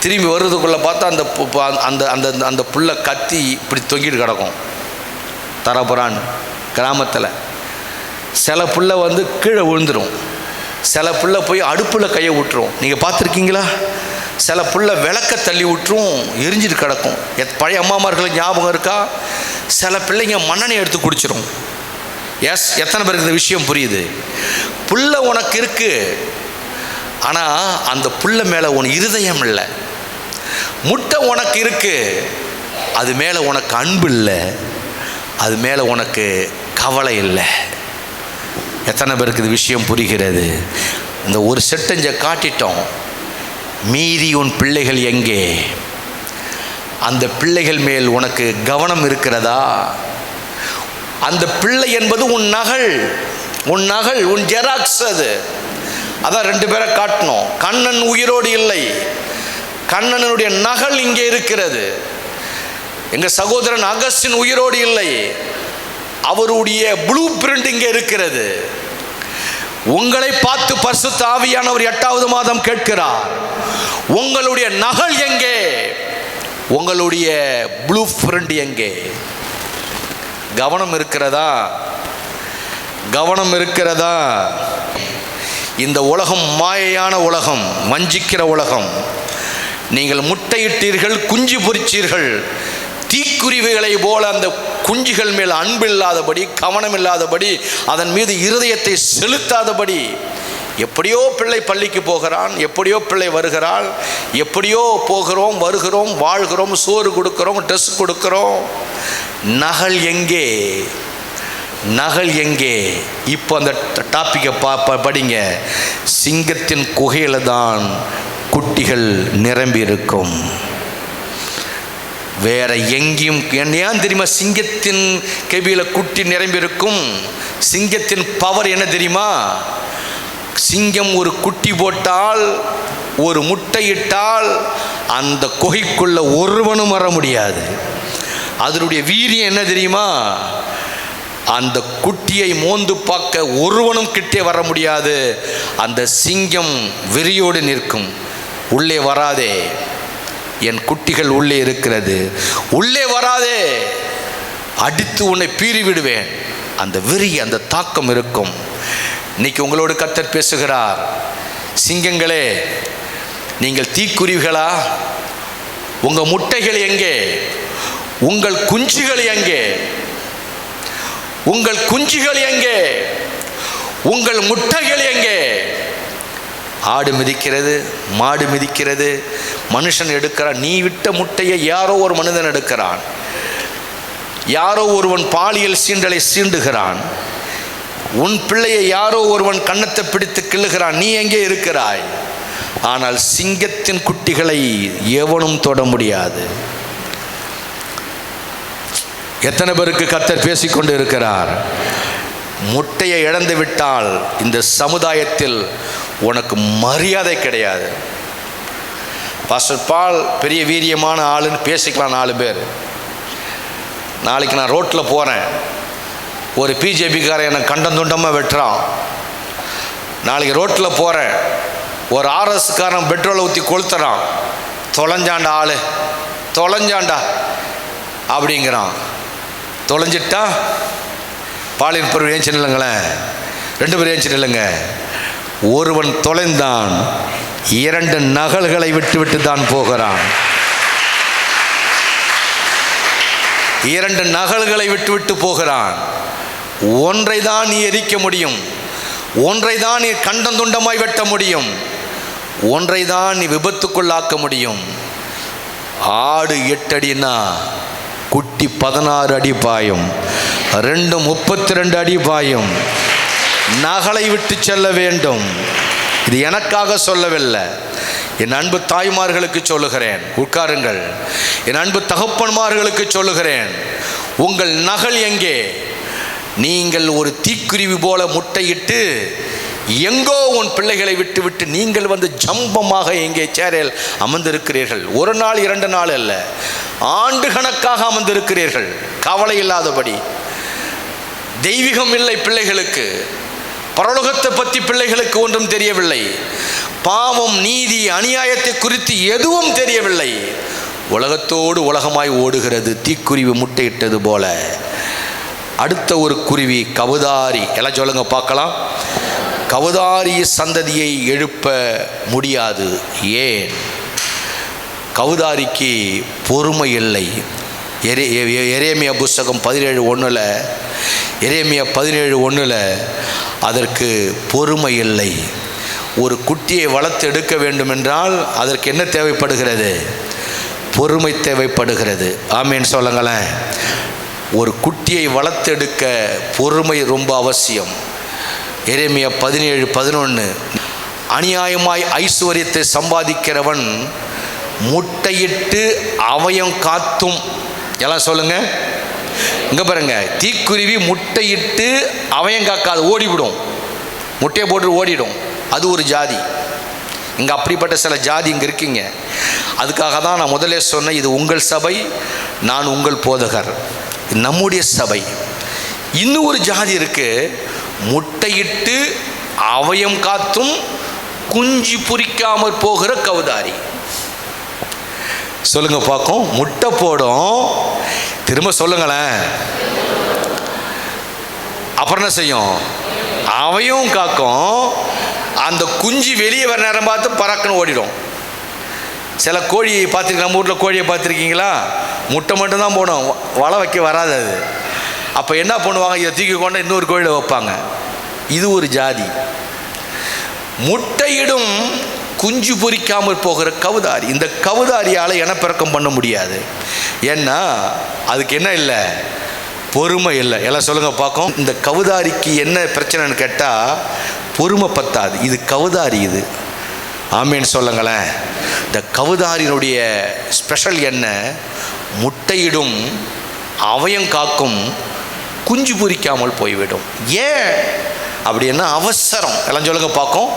திரும்பி வர்றதுக்குள்ளே பார்த்தா அந்த அந்த அந்த அந்த புல்லை கத்தி இப்படி தொங்கிட்டு கிடக்கும். தரப்புறான் கிராமத்தில் சில புல்லை கீழே விழுந்துடும், சில புல்லை போய் அடுப்பில் கையை விட்டுரும். நீங்கள் பார்த்துருக்கீங்களா? சில புல்லை விளக்க தள்ளி விட்டுரும், எரிஞ்சிட்டு கிடக்கும். பழைய அம்மாமார்களுக்கு ஞாபகம் இருக்கா? சில பிள்ளைங்க மண்ணெண்ணை எடுத்து குடிச்சிடும். எத்தனை பேருக்கு இந்த விஷயம் புரியுது? புல்லை உனக்கு இருக்கு, ஆனால் அந்த புல்லை மேலே உன் இருதயம் இல்லை. முட்டை உனக்கு இருக்கு, அது மேலே உனக்கு அன்பு இல்லை, அது மேலே உனக்கு கவலை இல்லை. எத்தனை பேருக்கு இது விஷயம் புரிகிறது? இந்த ஒரு செட்டஞ்சை காட்டிட்டோம். மீறி உன் பிள்ளைகள் எங்கே? அந்த பிள்ளைகள் மேல் உனக்கு கவனம் இருக்கிறதா? அந்த பிள்ளை என்பது உன் நகல், உன் நகல், உன் ஜெராக்ஸ். அதான் 2 பேரை காட்டணும். கண்ணன் உயிரோடு இல்லை, கண்ணனுடைய நகல் இங்கே இருக்கிறது. எங்கள் சகோதரன் அகஸ்டின் உயிரோடு இல்லை, அவருடைய ப்ளூ பிரிண்ட் இங்கே இருக்கிறது. உங்களை பார்த்து பரிசுத்த ஆவியானவர் 8வது மாதம் கேட்கிறார், உங்களுடைய நகல் எங்கே? உங்களுடைய ப்ளூ பிரிண்ட் எங்கே? கவனம் இருக்கிறதா? கவனம் இருக்கிறதா? இந்த உலகம் மாயையான உலகம், வஞ்சிக்கிற உலகம். நீங்கள் முட்டையிட்டீர்கள், குஞ்சு பொரிச்சீர்கள். தீக்குருவிகளை போல அந்த குஞ்சுகள் மேல் அன்பில்லாதபடி, கவனம் இல்லாதபடி, அதன் மீது இருதயத்தை செலுத்தாதபடி, எப்படியோ பிள்ளை பள்ளிக்கு போகிறான், எப்படியோ பிள்ளை வருகிறாள், எப்படியோ போகிறோம், வருகிறோம், வாழ்கிறோம், சோறு கொடுக்கிறோம், ட்ரெஸ் கொடுக்கிறோம். நகல் எங்கே? நகல் எங்கே? இப்போ அந்த டாப்பிக்கை படிங்க. சிங்கத்தின் குகையில் தான் குட்டிகள் நிரம்பி இருக்கும், வேற எங்கேயும். ஏன் தெரியுமா சிங்கத்தின் கெபியில் குட்டி நிரம்பி இருக்கும்? சிங்கத்தின் பவர் என்ன தெரியுமா? சிங்கம் ஒரு குட்டி போட்டால், ஒரு முட்டையிட்டால், அந்த குகைக்குள்ள ஒருவனும் வர முடியாது. அதனுடைய வீரியம் என்ன தெரியுமா? அந்த குட்டியை மோந்து பார்க்க ஒருவனும் கிட்டே வர முடியாது. அந்த சிங்கம் வெறியோடு நிற்கும். உள்ளே வராதே, என் குட்டிகள் உள்ளே இருக்கிறது, உள்ளே வராதே, அடித்து உன்னை பீறி விடுவேன். அந்த வெறி, அந்த தாக்கம் இருக்கும். இன்னைக்கு உங்களோடு கர்த்தர் பேசுகிறார். சிங்கங்களே, நீங்கள் தீக்குருவிகளா? உங்கள் முட்டைகள் எங்கே? உங்கள் குஞ்சுகள் எங்கே? உங்கள் குஞ்சுகள் எங்கே? உங்கள் முட்டைகள் எங்கே? ஆடு மிதிக்கிறது, மாடு மிதிக்கிறது, மனுஷன் எடுக்கிறான். நீ விட்ட முட்டையை யாரோ ஒரு மனிதன் எடுக்கிறான், யாரோ ஒருவன் பாலியல் சீண்டலை சீண்டுகிறான். உன் பிள்ளையை யாரோ ஒருவன் கன்னத்தை பிடித்து கிள்ளுகிறான், நீ எங்கே இருக்கிறாய்? ஆனால் சிங்கத்தின் குட்டிகளை எவனும் தொட முடியாது. எத்தனை பேருக்கு கர்த்தர் பேசிக்கொண்டு இருக்கிறார்? முட்டையை இழந்து விட்டால் இந்த சமுதாயத்தில் உனக்கு மரியாதை கிடையாது. பாஸ்டர் பால் பெரிய வீரியமான ஆளுன்னு பேசிக்கலாம் 4 பேர். நாளைக்கு நான் ரோட்டில் போகிறேன், ஒரு பிஜேபிக்காரன் என்னை கண்டந்துண்டமாக வெட்டுறான். நாளைக்கு ரோட்டில் போகிறேன், ஒரு ஆர்எஸ்காரன் பெட்ரோலை ஊற்றி கொளுத்துறான், தொலைஞ்சாண்டா ஆள், தொலைஞ்சாண்டா அப்படிங்கிறான். தொலைஞ்சிட்டா பாலியல் பொருள் ஏஞ்சி நில்லுங்களேன், 2 பேர் ஏஞ்சி நில்லுங்க. ஒருவன் தொலைந்தான், 2 நகல்களை விட்டு தான் போகிறான். 2 நகல்களை விட்டு போகிறான். ஒன்றை தான் நீ எரிக்க முடியும், ஒன்றை தான் நீ கண்டந்துண்டமாய் வெட்ட முடியும், ஒன்றை தான் நீ விபத்துக்குள்ளாக்க முடியும். ஆடு 8 அடினா குட்டி 16 அடி பாயும், 2 32 அடி பாயும். நகலை விட்டு செல்ல வேண்டும். இது எனக்காக சொல்லவில்லை, என் அன்பு தாய்மார்களுக்கு சொல்லுகிறேன், உட்காருங்கள். என் அன்பு தகப்பன்மார்களுக்கு சொல்லுகிறேன், உங்கள் நகல் எங்கே? நீங்கள் ஒரு தீக்குருவி போல முட்டையிட்டு எங்கோ உன் பிள்ளைகளை விட்டு நீங்கள் வந்து ஜம்பமாக எங்கே சேரையில் அமர்ந்திருக்கிறீர்கள். 1 நாள் 2 நாள் அல்ல, ஆண்டு கணக்காக அமர்ந்திருக்கிறீர்கள். கவலை இல்லாதபடி. தெய்வீகம் இல்லை பிள்ளைகளுக்கு, பரலோகத்தை பற்றி பிள்ளைகளுக்கு ஒன்றும் தெரியவில்லை. பாவம், நீதி, அநியாயத்தை குறித்து எதுவும் தெரியவில்லை. உலகத்தோடு உலகமாய் ஓடுகிறது, தீக்குருவி முட்டையிட்டது போல. அடுத்த ஒரு குருவி கவுதாரி. எல்லாம் சொல்லுங்க பார்க்கலாம். கவுதாரி சந்ததியை எழுப்ப முடியாது. ஏன்? கவுதாரிக்கு பொறுமை இல்லை. எரேமியா புஸ்தகம் 17:1, எரேமியா 17:1 அதற்கு பொறுமை இல்லை. ஒரு குட்டியை வளர்த்து எடுக்க வேண்டும் என்றால் அதற்கு என்ன தேவைப்படுகிறது? பொறுமை தேவைப்படுகிறது. ஆமேன்னு சொல்லுங்களேன். ஒரு குட்டியை வளர்த்து எடுக்க பொறுமை ரொம்ப அவசியம். எரேமியா 17:11 அநியாயமாய் ஐஸ்வர்யத்தை சம்பாதிக்கிறவன் முட்டையிட்டு அவயம் காத்தும். எல்லாம் சொல்லுங்க. இங்கே பாருங்க, தீக்குருவி முட்டையிட்டு அவயம் காக்காது, ஓடிவிடும். முட்டையை போட்டு ஓடிடும். அது ஒரு ஜாதி. இங்கே அப்படிப்பட்ட சில ஜாதி இங்கே இருக்கீங்க. அதுக்காக தான் நான் முதலே சொன்னேன், இது உங்கள் சபை, நான் உங்கள் போதகர், நம்முடைய சபை. இன்னும் ஒரு ஜாதி இருக்கு, முட்டையிட்டு அவயம் காத்தும் குஞ்சு பொரிக்காமல் போகிற கவுதாரி. சொல்லுங்க பார்க்கும். முட்டை போடும், திரும்ப சொல்லுங்களேன், அப்புறம் என்ன செய்யும்? அவையும் காக்கும். அந்த குஞ்சு வெளியே வர நேரம் பார்த்து பறக்குன்னு ஓடிடும். சில கோழி பார்த்துருக்கீங்க, நம்ம ஊரில் கோழியை பார்த்துருக்கீங்களா? முட்டை மட்டும்தான் போடும், வலை வைக்க வராது அது. அப்போ என்ன பண்ணுவாங்க? இதை தூக்கி கொண்டு இன்னொரு கோழியில் வைப்பாங்க. இது ஒரு ஜாதி. முட்டையிடும் குஞ்சு பொரிக்காமல் போகிற கவுதாரி. இந்த கவுதாரியால் இனப்பெருக்கம் பண்ண முடியாது. ஏன்னா அதுக்கு என்ன இல்லை? பொறுமை இல்லை. எல்லாம் சொல்லுங்க பார்க்கும். இந்த கவுதாரிக்கு என்ன பிரச்சனைன்னு கேட்டால் பொறுமை பத்தாது. இது கவுதாரி இது. ஆமேன்னு சொல்லுங்களேன். இந்த கவுதாரியினுடைய ஸ்பெஷல் என்ன? முட்டையிடும், அவயம் காக்கும், குஞ்சு பொரிக்காமல் போய்விடும். ஏன் அப்படின்னா அவசரம். எல்லாம் சொல்லுங்க பார்க்கும்.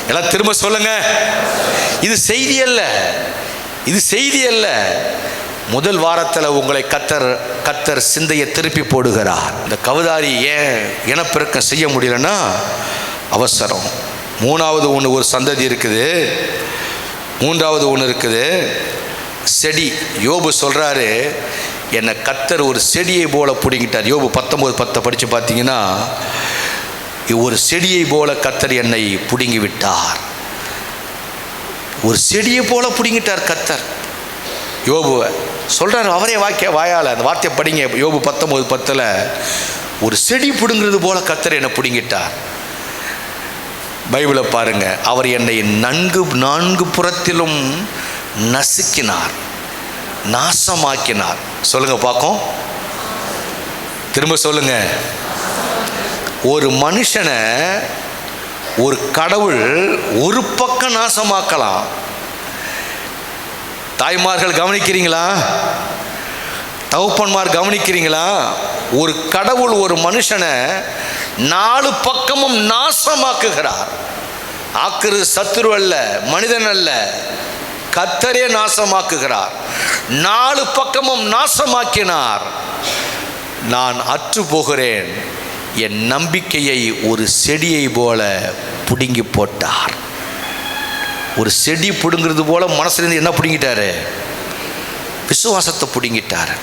எல்லாம் திரும்ப சொல்லுங்க. இது செய்தி அல்ல, இது செய்தி அல்ல. முதல் வாரத்தில் உங்களை கத்தர் சிந்தையை திருப்பி போடுகிறார். இந்த கவுதாரி ஏன் இனப்பெருக்கம் செய்ய முடியலன்னா அவசரம். மூணாவது ஒன்று ஒரு சந்ததி இருக்குது. மூன்றாவது ஒன்று இருக்குது, செடி. யோபு சொல்கிறாரு, என்னை கத்தர் ஒரு செடியை போல பிடிங்கிட்டார். யோபு 19:10 படித்து பார்த்தீங்கன்னா, ஒரு செடியை போல கத்தர் என்னை பிடுங்கி விட்டார். ஒரு செடியை போல பிடுங்கிட்டார் கத்தர் யோபுவை. சொல்கிறார் அவரே வாயால் அந்த வார்த்தையை படிங்க. யோபு 19:10 ஒரு செடி பிடுங்கிறது போல கத்தர் என்னை பிடுங்கிட்டார். பைபிளை பாருங்க. அவர் என்னை 4 புறத்திலும் நசுக்கினார், நாசமாக்கினார். சொல்லுங்க பார்க்கும். திரும்ப சொல்லுங்க. ஒரு மனுஷனை ஒரு கடவுள் ஒரு பக்கம் நாசமாக்கலாம். தாய்மார்கள் கவனிக்கிறீங்களா? தகப்பன்மார் கவனிக்கிறீங்களா? ஒரு கடவுள் ஒரு மனுஷனை 4 பக்கமும் நாசமாக்குகிறார். ஆக்குறது சத்துரு அல்ல, மனிதன் அல்ல, கர்த்தரே நாசமாக்குகிறார். 4 பக்கமும் நாசமாக்கினார். நான் அற்று போகிறேன், என் நம்பிக்கையை ஒரு செடியை போல பிடுங்கி போட்டார். ஒரு செடி பிடுங்கிறது போல மனசுலேருந்து என்ன பிடுங்கிட்டாரு? விசுவாசத்தை பிடுங்கிட்டாரு.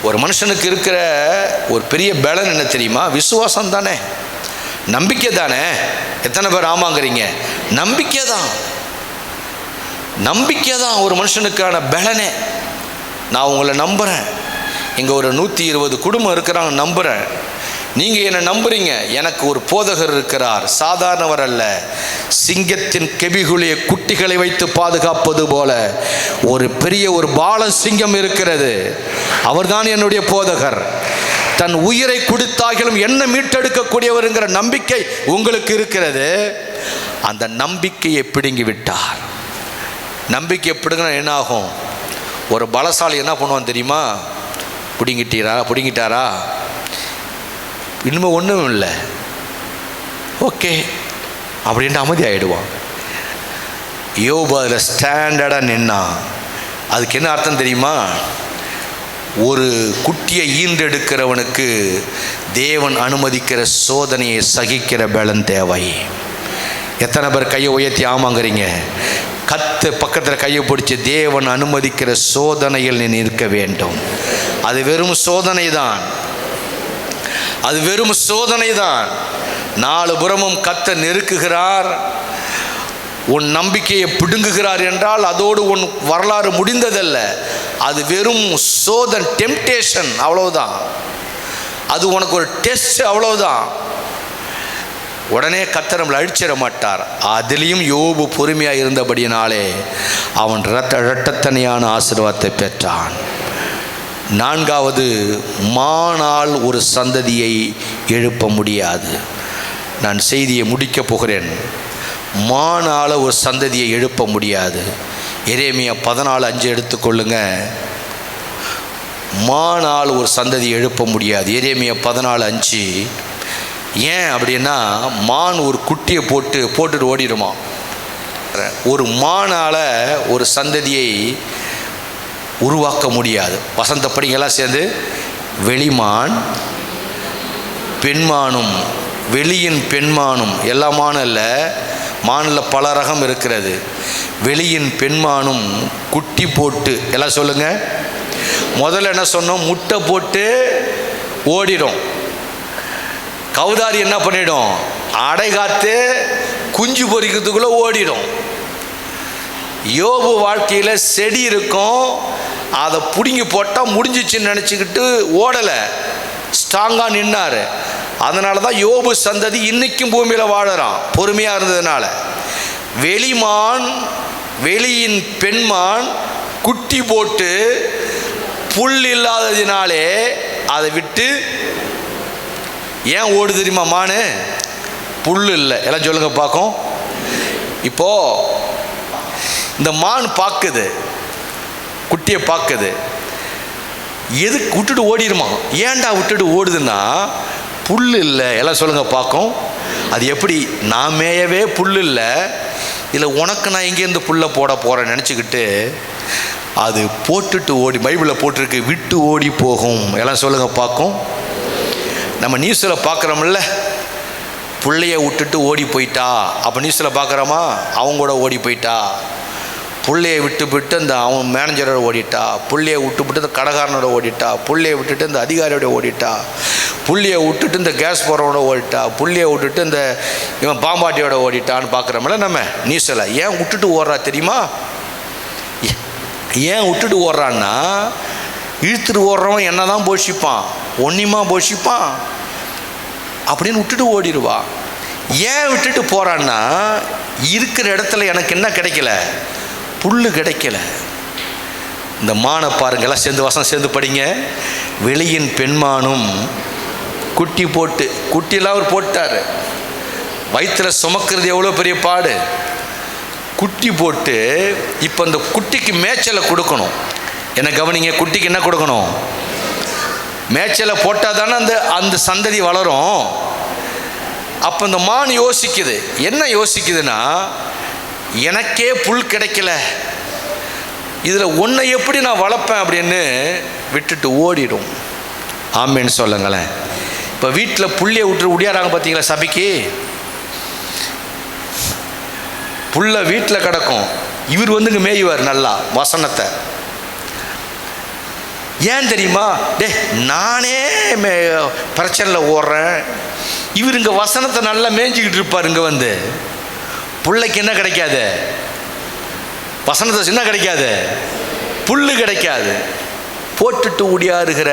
ஒரு மனுஷனுக்கு இருக்கிற ஒரு பெரிய பலன் என்ன தெரியுமா? விசுவாசம் தானே, நம்பிக்கை தானே. எத்தனை பேர் ஆமாங்கிறீங்க? நம்பிக்கை தான் ஒரு மனுஷனுக்கான பலனே. நான் உங்களை நம்புகிறேன். இங்கே ஒரு 120 குடும்பம் இருக்கிறாங்க, நம்புகிறேன். நீங்கள் என்னை நம்புறீங்க. எனக்கு ஒரு போதகர் இருக்கிறார், சாதாரணவர் அல்ல. சிங்கத்தின் கெபிகுலிய குட்டிகளை வைத்து பாதுகாப்பது போல ஒரு பெரிய ஒரு பால சிங்கம் இருக்கிறது. அவர்தான் என்னுடைய போதகர். தன் உயிரை கொடுத்தாலும் என்ன மீட்டெடுக்கக்கூடியவருங்கிற நம்பிக்கை உங்களுக்கு இருக்கிறது. அந்த நம்பிக்கையை பிடுங்கி விட்டார். நம்பிக்கை பிடுங்கினா என்ன ஆகும்? ஒரு பலசாலி என்ன பண்ணுவான் தெரியுமா? பிடுங்கிட்டாரா, இனிமே ஒன்றும் இல்லை, ஓகே அப்படின்ட்டு அமைதி ஆகிடுவான். யோபு அதில் ஸ்டாண்டர்டாக நின்னா. அதுக்கு என்ன அர்த்தம் தெரியுமா? ஒரு குட்டியை ஈன்றெடுக்கிறவனுக்கு தேவன் அனுமதிக்கிற சோதனையை சகிக்கிற பலன் தேவை. எத்தனை பேர் கையை உயர்த்தி ஆமாங்கிறீங்க? பக்கத்தில் கையை பிடிச்சி, தேவன் அனுமதிக்கிற சோதனையில் நீ நிற்க வேண்டும். அது வெறும் சோதனை தான், அது வெறும் சோதனை தான். 4 புறமும் கர்த்தர் நெருக்குகிறார். உன் நம்பிக்கையை பிடுங்குகிறார் என்றால் அதோடு உன் வரலாறு முடிந்ததல்ல. அது வெறும் சோதனை, டெம்டேஷன், அவ்வளவுதான். அது உனக்கு ஒரு டெஸ்ட், அவ்வளவுதான். உடனே கர்த்தர் நம்மளை அழிச்சிட மாட்டார். அதிலையும் யோபு பொறுமையாக இருந்தபடியினாலே அவன் இரட்டத்தனையான ஆசீர்வாதத்தை பெற்றான். 4வது, மானால் ஒரு சந்ததியை எழுப்ப முடியாது. நான் செய்தியை முடிக்கப் போகிறேன். மானால் ஒரு சந்ததியை எழுப்ப முடியாது. எரேமியா 14:5 எடுத்துக்கொள்ளுங்க. மானால் ஒரு சந்ததியை எழுப்ப முடியாது. எரேமியா 14:5. ஏன் அப்படின்னா, மான் ஒரு குட்டியை போட்டுட்டு ஓடிடுமா. ஒரு மானால் ஒரு சந்ததியை உருவாக்க முடியாது. வசந்த படிங்கெல்லாம் சேர்ந்து, வெளிமான் பெண்மானும், வெளியின் பெண்மானும், எல்லா மானும் இல்லை, மானில் பல ரகம் இருக்கிறது. வெளியின் பெண்மானும் குட்டி போட்டு, எல்லாம் சொல்லுங்க. முதல்ல என்ன சொன்னோம்? முட்டை போட்டு ஓடிடும். கௌதாரி என்ன பண்ணிடும்? அடை காத்து குஞ்சு பொறிக்கிறதுக்குள்ளே ஓடிடும். யோபு வாழ்க்கையில் செடி இருக்கும், அதை பிடுங்கி போட்டால் முடிஞ்சிச்சுன்னு நினச்சிக்கிட்டு ஓடலை, ஸ்ட்ராங்காக நின்னார். அதனால தான் யோபு சந்ததி இன்றைக்கும் பூமியில் வாழறான், பொறுமையாக இருந்ததுனால. வெளிமான், வெளியின் பெண்மான் குட்டி போட்டு புல் இல்லாததினாலே அதை விட்டு ஏன் ஓடு தெரியுமா? மானு புல் இல்லை. எல்லாம் சொல்லுங்க பார்க்கும். இப்போ இந்த மான் பார்க்குது, குட்டியை பார்க்குது, எதுக்கு விட்டுட்டு ஓடிடுமா? ஏன்டா விட்டுட்டு ஓடுதுன்னா, புல் இல்லை. எல்லாம் சொல்லுங்க பார்க்கும். அது எப்படி? நான் மேயவே புல் இல்லை, இல்லை உனக்கு நான் எங்கேருந்து புல்லை போட போகிறேன்னு நினச்சிக்கிட்டு அது போட்டுட்டு ஓடி. பைபிளில் போட்டிருக்கு, விட்டு ஓடி போகும். எல்லாம் சொல்லுங்க பார்க்கும். நம்ம நியூஸில் பார்க்குறோம்ல, பிள்ளைய விட்டுட்டு ஓடி போயிட்டா. அப்போ நியூஸில் பார்க்குறோமா? அவங்க கூட ஓடி போயிட்டா. பிள்ளையை விட்டு அந்த அவன் மேனேஜரோட ஓடிட்டா. பிள்ளையை விட்டு இந்த கடைக்காரனோட ஓடிட்டா. பிள்ளையை விட்டுட்டு இந்த அதிகாரியோட ஓடிட்டா. புள்ளையை விட்டுட்டு இந்த கேஸ் போகிறவனோட ஓடிட்டா. புள்ளையை விட்டுட்டு இந்த இவன் பாம்பாட்டியோட ஓடிட்டான்னு பார்க்குறோம்ல நம்ம நியூஸில். ஏன் விட்டுட்டு ஓடுறா தெரியுமா? ஏன் விட்டுட்டு ஓடுறான்னா, இழுத்துட்டு ஓடுறவன் என்ன தான் போஷிப்பான், ஒன்னிமா போஷிப்பான் அப்படின்னு விட்டுட்டு ஓடிடுவா. ஏன் விட்டுட்டு போகிறான்னா, இருக்கிற இடத்துல எனக்கு என்ன கிடைக்கல? புல் கிடைக்கல. இந்த மானை பாருங்கெல்லாம் சேர்ந்து வசனம் சேர்ந்து படிங்க. வெளியின் பெண்மானும் குட்டி போட்டு, குட்டியெல்லாம் அவர் போட்டார். வயிற்றில் சுமக்கிறது எவ்வளோ பெரிய பாடு. குட்டி போட்டு இப்போ அந்த குட்டிக்கு மேய்ச்சலை கொடுக்கணும். என்ன கவனிங்க, குட்டிக்கு என்ன கொடுக்கணும்? மேய்ச்சலை போட்டால் தானே அந்த சந்ததி வளரும். அப்போ இந்த மான் யோசிக்குது. என்ன யோசிக்குதுன்னா, எனக்கே புல் கிடைக்கல, இதில் ஒன்றை எப்படி நான் வளர்ப்பேன் அப்படின்னு விட்டுட்டு ஓடிடும். ஆமேன்னு சொல்லுங்களேன். இப்போ வீட்டில் புள்ளியை விட்டு உடையாறாங்க பார்த்தீங்களா? சபைக்கு புல்ல வீட்டில் கிடக்கும், இவர் வந்துங்க மேய்வார் நல்லா வசனத்தை. ஏன் தெரியுமா? டே நானே பிரச்சனையில் ஓடுறேன், இவர் இங்கே வசனத்தை நல்லா மேய்ஞ்சிக்கிட்டு இருப்பார். இங்கே வந்து புள்ளைக்கு என்ன கிடைக்காது? வசனத்தை என்ன கிடைக்காது? புல்லு கிடைக்காது. போட்டுட்டு உடையாறுகிற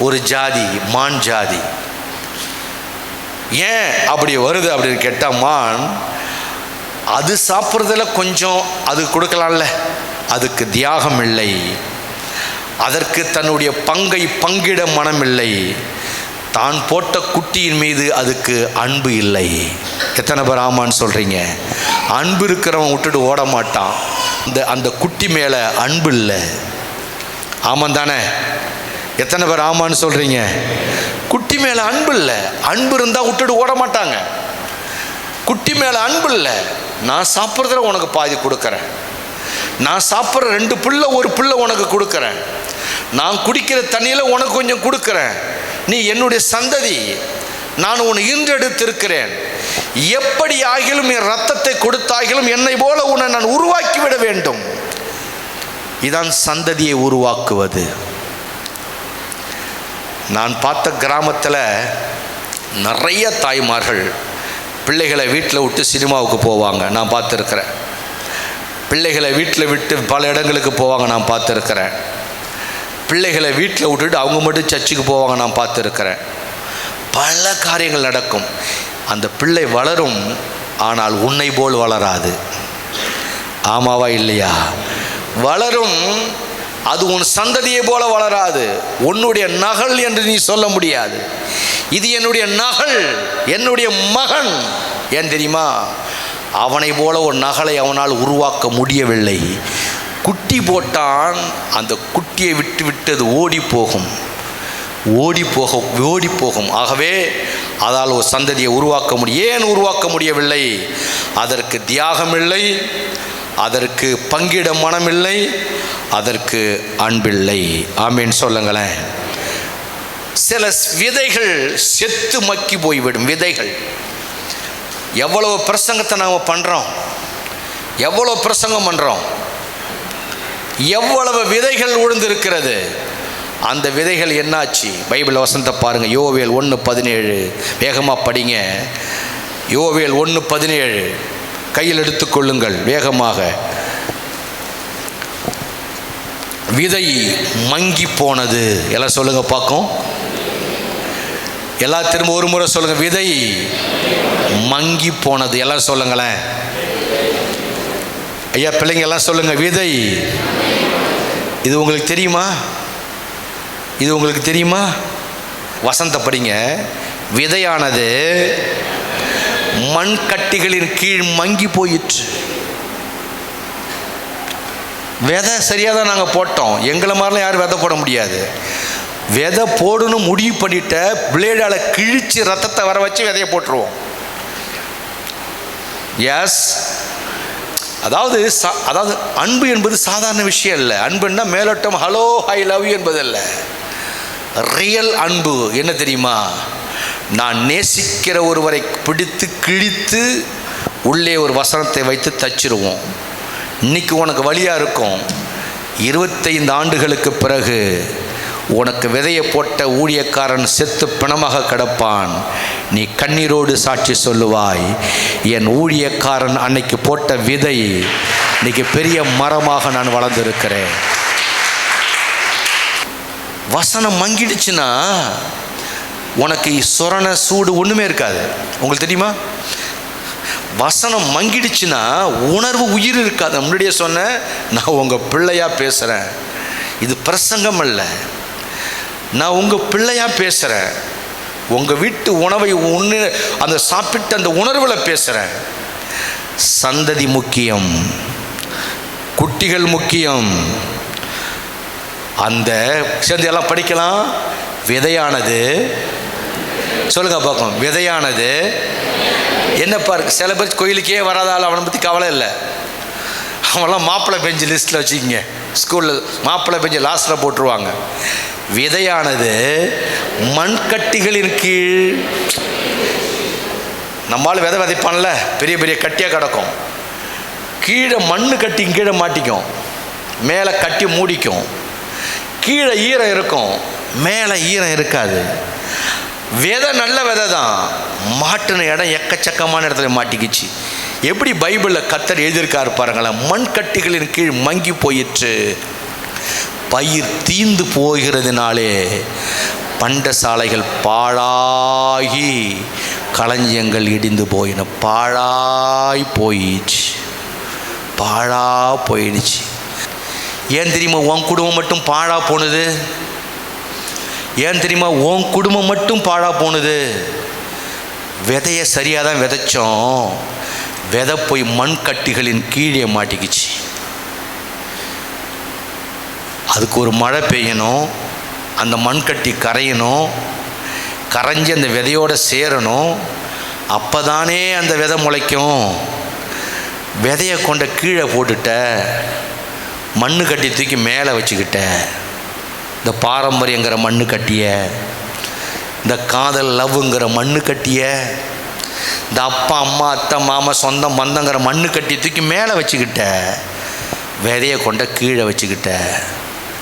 ஒரு ஜாதி மான் ஜாதி. ஏன் அப்படி வருது அப்படின்னு கேட்டால், மான் அது சாப்பிட்றதுல கொஞ்சம் அது கொடுக்கலாம்ல, அதுக்கு தியாகம் இல்லை, அதற்கு தன்னுடைய பங்கை பங்கிட மனமில்லை, தான் போட்ட குட்டியின் மீது அதுக்கு அன்பு இல்லை. எத்தனை பேர் ஆமான்னு சொல்கிறீங்க? அன்பு இருக்கிறவன் விட்டுட்டு ஓட மாட்டான். அந்த குட்டி மேலே அன்பு இல்லை. ஆமாம் தானே? எத்தனை பேர் ஆமான்னு சொல்கிறீங்க? குட்டி மேலே அன்பு இல்லை. அன்பு இருந்தால் விட்டுட்டு ஓட மாட்டாங்க. குட்டி மேலே அன்பு இல்லை. நான் சாப்பிட்றதுல உனக்கு பாதி கொடுக்குறேன், நான் சாப்பிட்ற 2 புல்லை ஒரு புல்லை உனக்கு கொடுக்குறேன், நான் குடிக்கிற தண்ணியில் உனக்கு கொஞ்சம் கொடுக்குறேன், நீ என்னுடைய சந்ததி, நான் உன்னை ஈன்றெடுத்திருக்கிறேன், எப்படி ஆகிலும் என் ரத்தத்தை கொடுத்தாகிலும் என்னை போல உன்னை நான் உருவாக்கி விட வேண்டும். இதான் சந்ததியை உருவாக்குவது. நான் பார்த்த கிராமத்தில் நிறைய தாய்மார்கள் பிள்ளைகளை வீட்டில் விட்டு சினிமாவுக்கு போவாங்க, நான் பார்த்துருக்கிறேன். பிள்ளைகளை வீட்டில் விட்டு பல இடங்களுக்கு போவாங்க, நான் பார்த்துருக்கிறேன். பிள்ளைகளை வீட்டில் விட்டுட்டு அவங்க மட்டும் சர்ச்சுக்கு போவாங்க, நான் பார்த்துருக்கிறேன். பல காரியங்கள் நடக்கும். அந்த பிள்ளை வளரும், ஆனால் உன்னை போல் வளராது. ஆமாவா இல்லையா? வளரும், அது உன் சந்ததியை போல வளராது. உன்னுடைய நகல் என்று நீ சொல்ல முடியாது. இது என்னுடைய நகல், என்னுடைய மகன். ஏன் தெரியுமா? அவனை போல ஒரு நகலை அவனால் உருவாக்க முடியவில்லை. குட்டி போட்டான், அந்த குட்டியை விட்டு விட்டு அது ஓடி போகும். ஆகவே அதால் ஒரு சந்ததியை உருவாக்க முடியும். ஏன் உருவாக்க முடியவில்லை? அதற்கு தியாகம் இல்லை, அதற்கு பங்கிட மனமில்லை, அதற்கு அன்பில்லை. ஆமேன்னு சொல்லுங்களேன். சில விதைகள் செத்து மக்கி போய்விடும். விதைகள், எவ்வளவு பிரசங்கத்தை நாம் பண்ணுறோம், எவ்வளோ பிரசங்கம் பண்ணுறோம், எவ்வளவு விதைகள் விழுந்திருக்கிறது. அந்த விதைகள் என்னாச்சு? பைபிள் வசனத்தை பாருங்கள். யோவேல் 1:17. வேகமாக படிங்க. யோவேல் 1:17 கையில் எடுத்துக்கொள்ளுங்கள் வேகமாக. விதை மங்கி போனது. எல்லாம் சொல்லுங்க பார்க்கும். எல்லாம் திரும்ப ஒரு முறை சொல்லுங்க. விதை மங்கி போனது. எல்லாம் சொல்லுங்களேன். ஐயா பிள்ளைங்க எல்லாம் சொல்லுங்க. விதை. இது உங்களுக்கு தெரியுமா? இது உங்களுக்கு தெரியுமா? வசந்த படிங்க. விதையானது மண் கட்டிகளின் கீழ் மங்கி போயிற்று. விதை சரியாக தான் நாங்கள் போட்டோம். எங்களை மாதிரிலாம் யாரும் விதை போட முடியாது. விதை போடணும் முடிவு பண்ணிட்ட பிளேடால் கிழிச்சு ரத்தத்தை வர வச்சு விதையை போட்டுருவோம். எஸ், அதாவது அன்பு என்பது சாதாரண விஷயம் இல்லை. அன்புன்னா மேலோட்டம் ஹலோ ஐ லவ் யூ என்பது இல்லை. ரியல் அன்பு என்ன தெரியுமா? நான் நேசிக்கிற ஒருவரை பிடித்து கிழித்து உள்ளே ஒரு வசனத்தை வைத்து தச்சிருவோம். இன்னைக்கு உனக்கு வழியாக இருக்கும். 25 ஆண்டுகளுக்கு பிறகு உனக்கு விதையை போட்ட ஊழியக்காரன் செத்து பிணமாக கிடப்பான். நீ கண்ணீரோடு சாட்சி சொல்லுவாய், என் ஊழியக்காரன் அன்னைக்கு போட்ட விதை இன்னைக்கு பெரிய மரமாக நான் வளர்ந்துருக்கிறேன். வசனம் மங்கிடுச்சுன்னா உனக்கு சொரண சூடு ஒன்றுமே இருக்காது. உங்களுக்கு தெரியுமா? வசனம் மங்கிடுச்சுன்னா உணர்வு உயிர் இருக்காது. முன்னாடியே சொன்னேன், நான் உங்கள் பிள்ளையாக பேசுகிறேன். இது பிரசங்கம் அல்ல, நான் உங்கள் பிள்ளையாக பேசுகிறேன். உங்கள் வீட்டு உணவை அந்த சாப்பிட்டு அந்த உணர்வில் பேசுகிறேன். சந்ததி முக்கியம், குட்டிகள் முக்கியம். அந்த சேர்ந்து எல்லாம் படிக்கலாம். விதையானது சொல்லுங்க பார்ப்போம். விதையானது என்ன பாருக்கு. சில பேர் கோயிலுக்கே வராதால் அவனை பற்றி கவலை இல்லை. அவன்லாம் மாப்பிள்ளை பெஞ்சு லிஸ்ட்டில் வச்சுக்கிங்க. ஸ்கூலில் மாப்பிள்ளை பெஞ்சு லாஸ்ட்டில் போட்டுருவாங்க. விதையானது மண்கட்டிகளின் கீழ். நம்மளால் விதை விதைப்பான்ல, பெரிய பெரிய கட்டியாக கிடக்கும். கீழே மண் கட்டி கீழே மாட்டிக்கும், மேலே கட்டி மூடிக்கும். கீழே ஈரம் இருக்கும், மேலே ஈரம் இருக்காது. விதை நல்ல விதை தான், மாட்டின இடம் எக்கச்சக்கமான இடத்துல மாட்டிக்கிச்சு. எப்படி பைபிளில் கர்த்தர் எழுதியிருக்காரு பாருங்களேன். மண் கட்டிகளின் கீழ் மங்கி போயிற்று, பயிர் தீந்து போகிறதுனாலே பண்டசாலைகள் பாழாகி களஞ்சியங்கள் இடிந்து போயின. பாழாய் போயிடுச்சு, பாழா போயிடுச்சு. ஏன் தெரியுமா உன் குடும்பம் மட்டும் பாழா போனது? ஏன் தெரியுமா உன் குடும்பம் மட்டும் பாழா போனது? விதையை சரியாக தான் விதைச்சோம், விதை போய் மண் கட்டிகளின் கீழே மாட்டிக்கிச்சு. அதுக்கு ஒரு மழை பெய்யணும், அந்த மண்கட்டி கரையணும், கரைஞ்சி அந்த விதையோடு சேரணும். அப்போ தானே அந்த விதை முளைக்கும். விதையை கொண்ட கீழே போட்டுட்ட, மண்ணு கட்டி தூக்கி மேலே வச்சுக்கிட்ட. இந்த பாரம்பரியங்கிற மண்ணு கட்டிய, இந்த காதல் லவ்ங்கிற மண்ணு கட்டிய, இந்த அப்பா அம்மா அத்தை மாமா சொந்தம் பந்தங்கிற மண்ணு கட்டி தூக்கி மேலே வச்சுக்கிட்ட, விதையை கொண்ட கீழே வச்சுக்கிட்ட.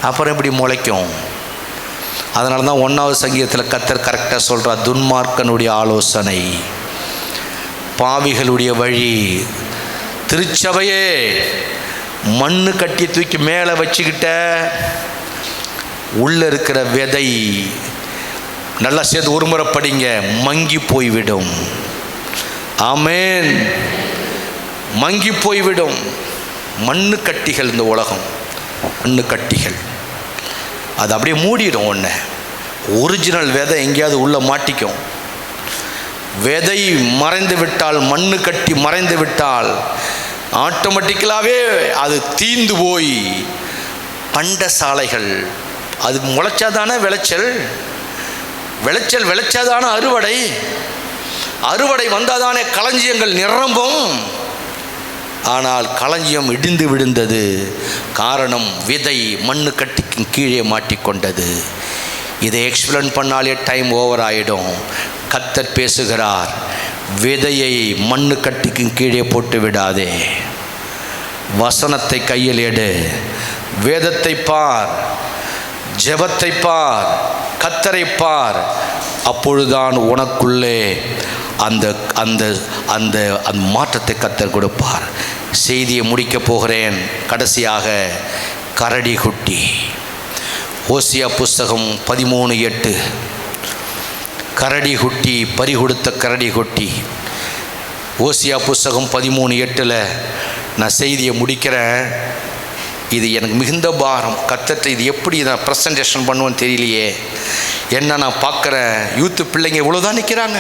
அப்புறம் எப்படி முளைக்கும்? அதனால தான் 1வது சங்கீதத்தில் கர்த்தர் கரெக்டாக சொல்கிறார், துன்மார்க்கனுடைய ஆலோசனை, பாவிகளுடைய வழி. திருச்சபையே மண்ணு கட்டி தூக்கி மேலே வச்சுக்கிட்ட, உள்ளே இருக்கிற விதை நல்லா சேர்த்து ஒரு முறை படிங்க, மங்கி போய்விடும். ஆமேன். மங்கி போய்விடும். மண்ணு கட்டிகள், இந்த உலகம் மண்ணு கட்டிகள், அது அப்படியே மூடிடும். ஒன்று ஒரிஜினல் விதை எங்கேயாவது உள்ளே மாட்டிக்கும். விதை மறைந்து விட்டால், மண்ணு கட்டி மறைந்து விட்டால் ஆட்டோமேட்டிக்கலாகவே அது தீந்து போய் பண்டசாலைகள். அது முளைச்சாதானே விளைச்சல், விளைச்சல் விளைச்சாதானே அறுவடை, அறுவடை வந்தாதானே களஞ்சியங்கள் நிரம்பும். ஆனால் களஞ்சியம் இடிந்து விழுந்தது. காரணம், விதை மண்ணு கட்டிக்கு கீழே மாட்டிக்கொண்டது. இதை எக்ஸ்பிளைன் பண்ணாலே டைம் ஓவர் ஆகிடும். கர்த்தர் பேசுகிறார், விதையை மண்ணு கட்டிக்கு கீழே போட்டு விடாதே. வசனத்தை கையில் எடு, வேதத்தை பார், ஜெபத்தை பார், கர்த்தரை பார். அப்பொழுதுதான் உனக்குள்ளே அந்த அந்த அந்த அந்த மாற்றத்தை கர்த்தர் கொடுப்பார். செய்தியை முடிக்கப் போகிறேன். கடைசியாக கரடி குட்டி. ஓசியா புஸ்தகம் 13:8. கரடி குட்டி, பறிகொடுத்த கரடி குட்டி. ஓசியா புஸ்தகம் 13:8 நான் செய்தியை முடிக்கிறேன். இது எனக்கு மிகுந்த பாரம். கர்த்தர் இது எப்படி நான் ப்ரெசன்டேஷன் பண்ணுவேன்னு தெரியலையே. என்ன நான் பார்க்குறேன், யூத்து பிள்ளைங்க இவ்வளோதான் நிற்கிறாங்க,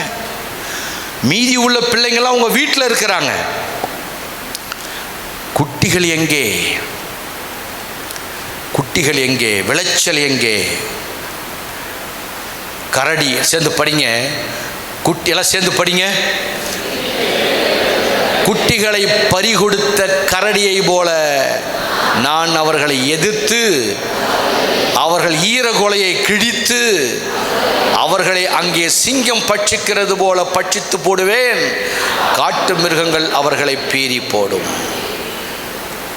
மீதி உள்ள பிள்ளைங்கள்லாம் அவங்க வீட்டில் இருக்கிறாங்க. குட்டிகள் எங்கே? குட்டிகள் எங்கே? விளைச்சல் எங்கே? கரடி சேர்ந்து படிங்க, குட்டியெல்லாம் சேர்ந்து படிங்க. குட்டிகளை பறிகொடுத்த கரடியை போல நான் அவர்களை எதிர்த்து, அவர்கள் ஈரகொலையை கிழித்து, அவர்களை அங்கே சிங்கம் பட்சிக்கிறது போல பட்சித்து போடுவேன். காட்டு மிருகங்கள் அவர்களை பீறி போடும்.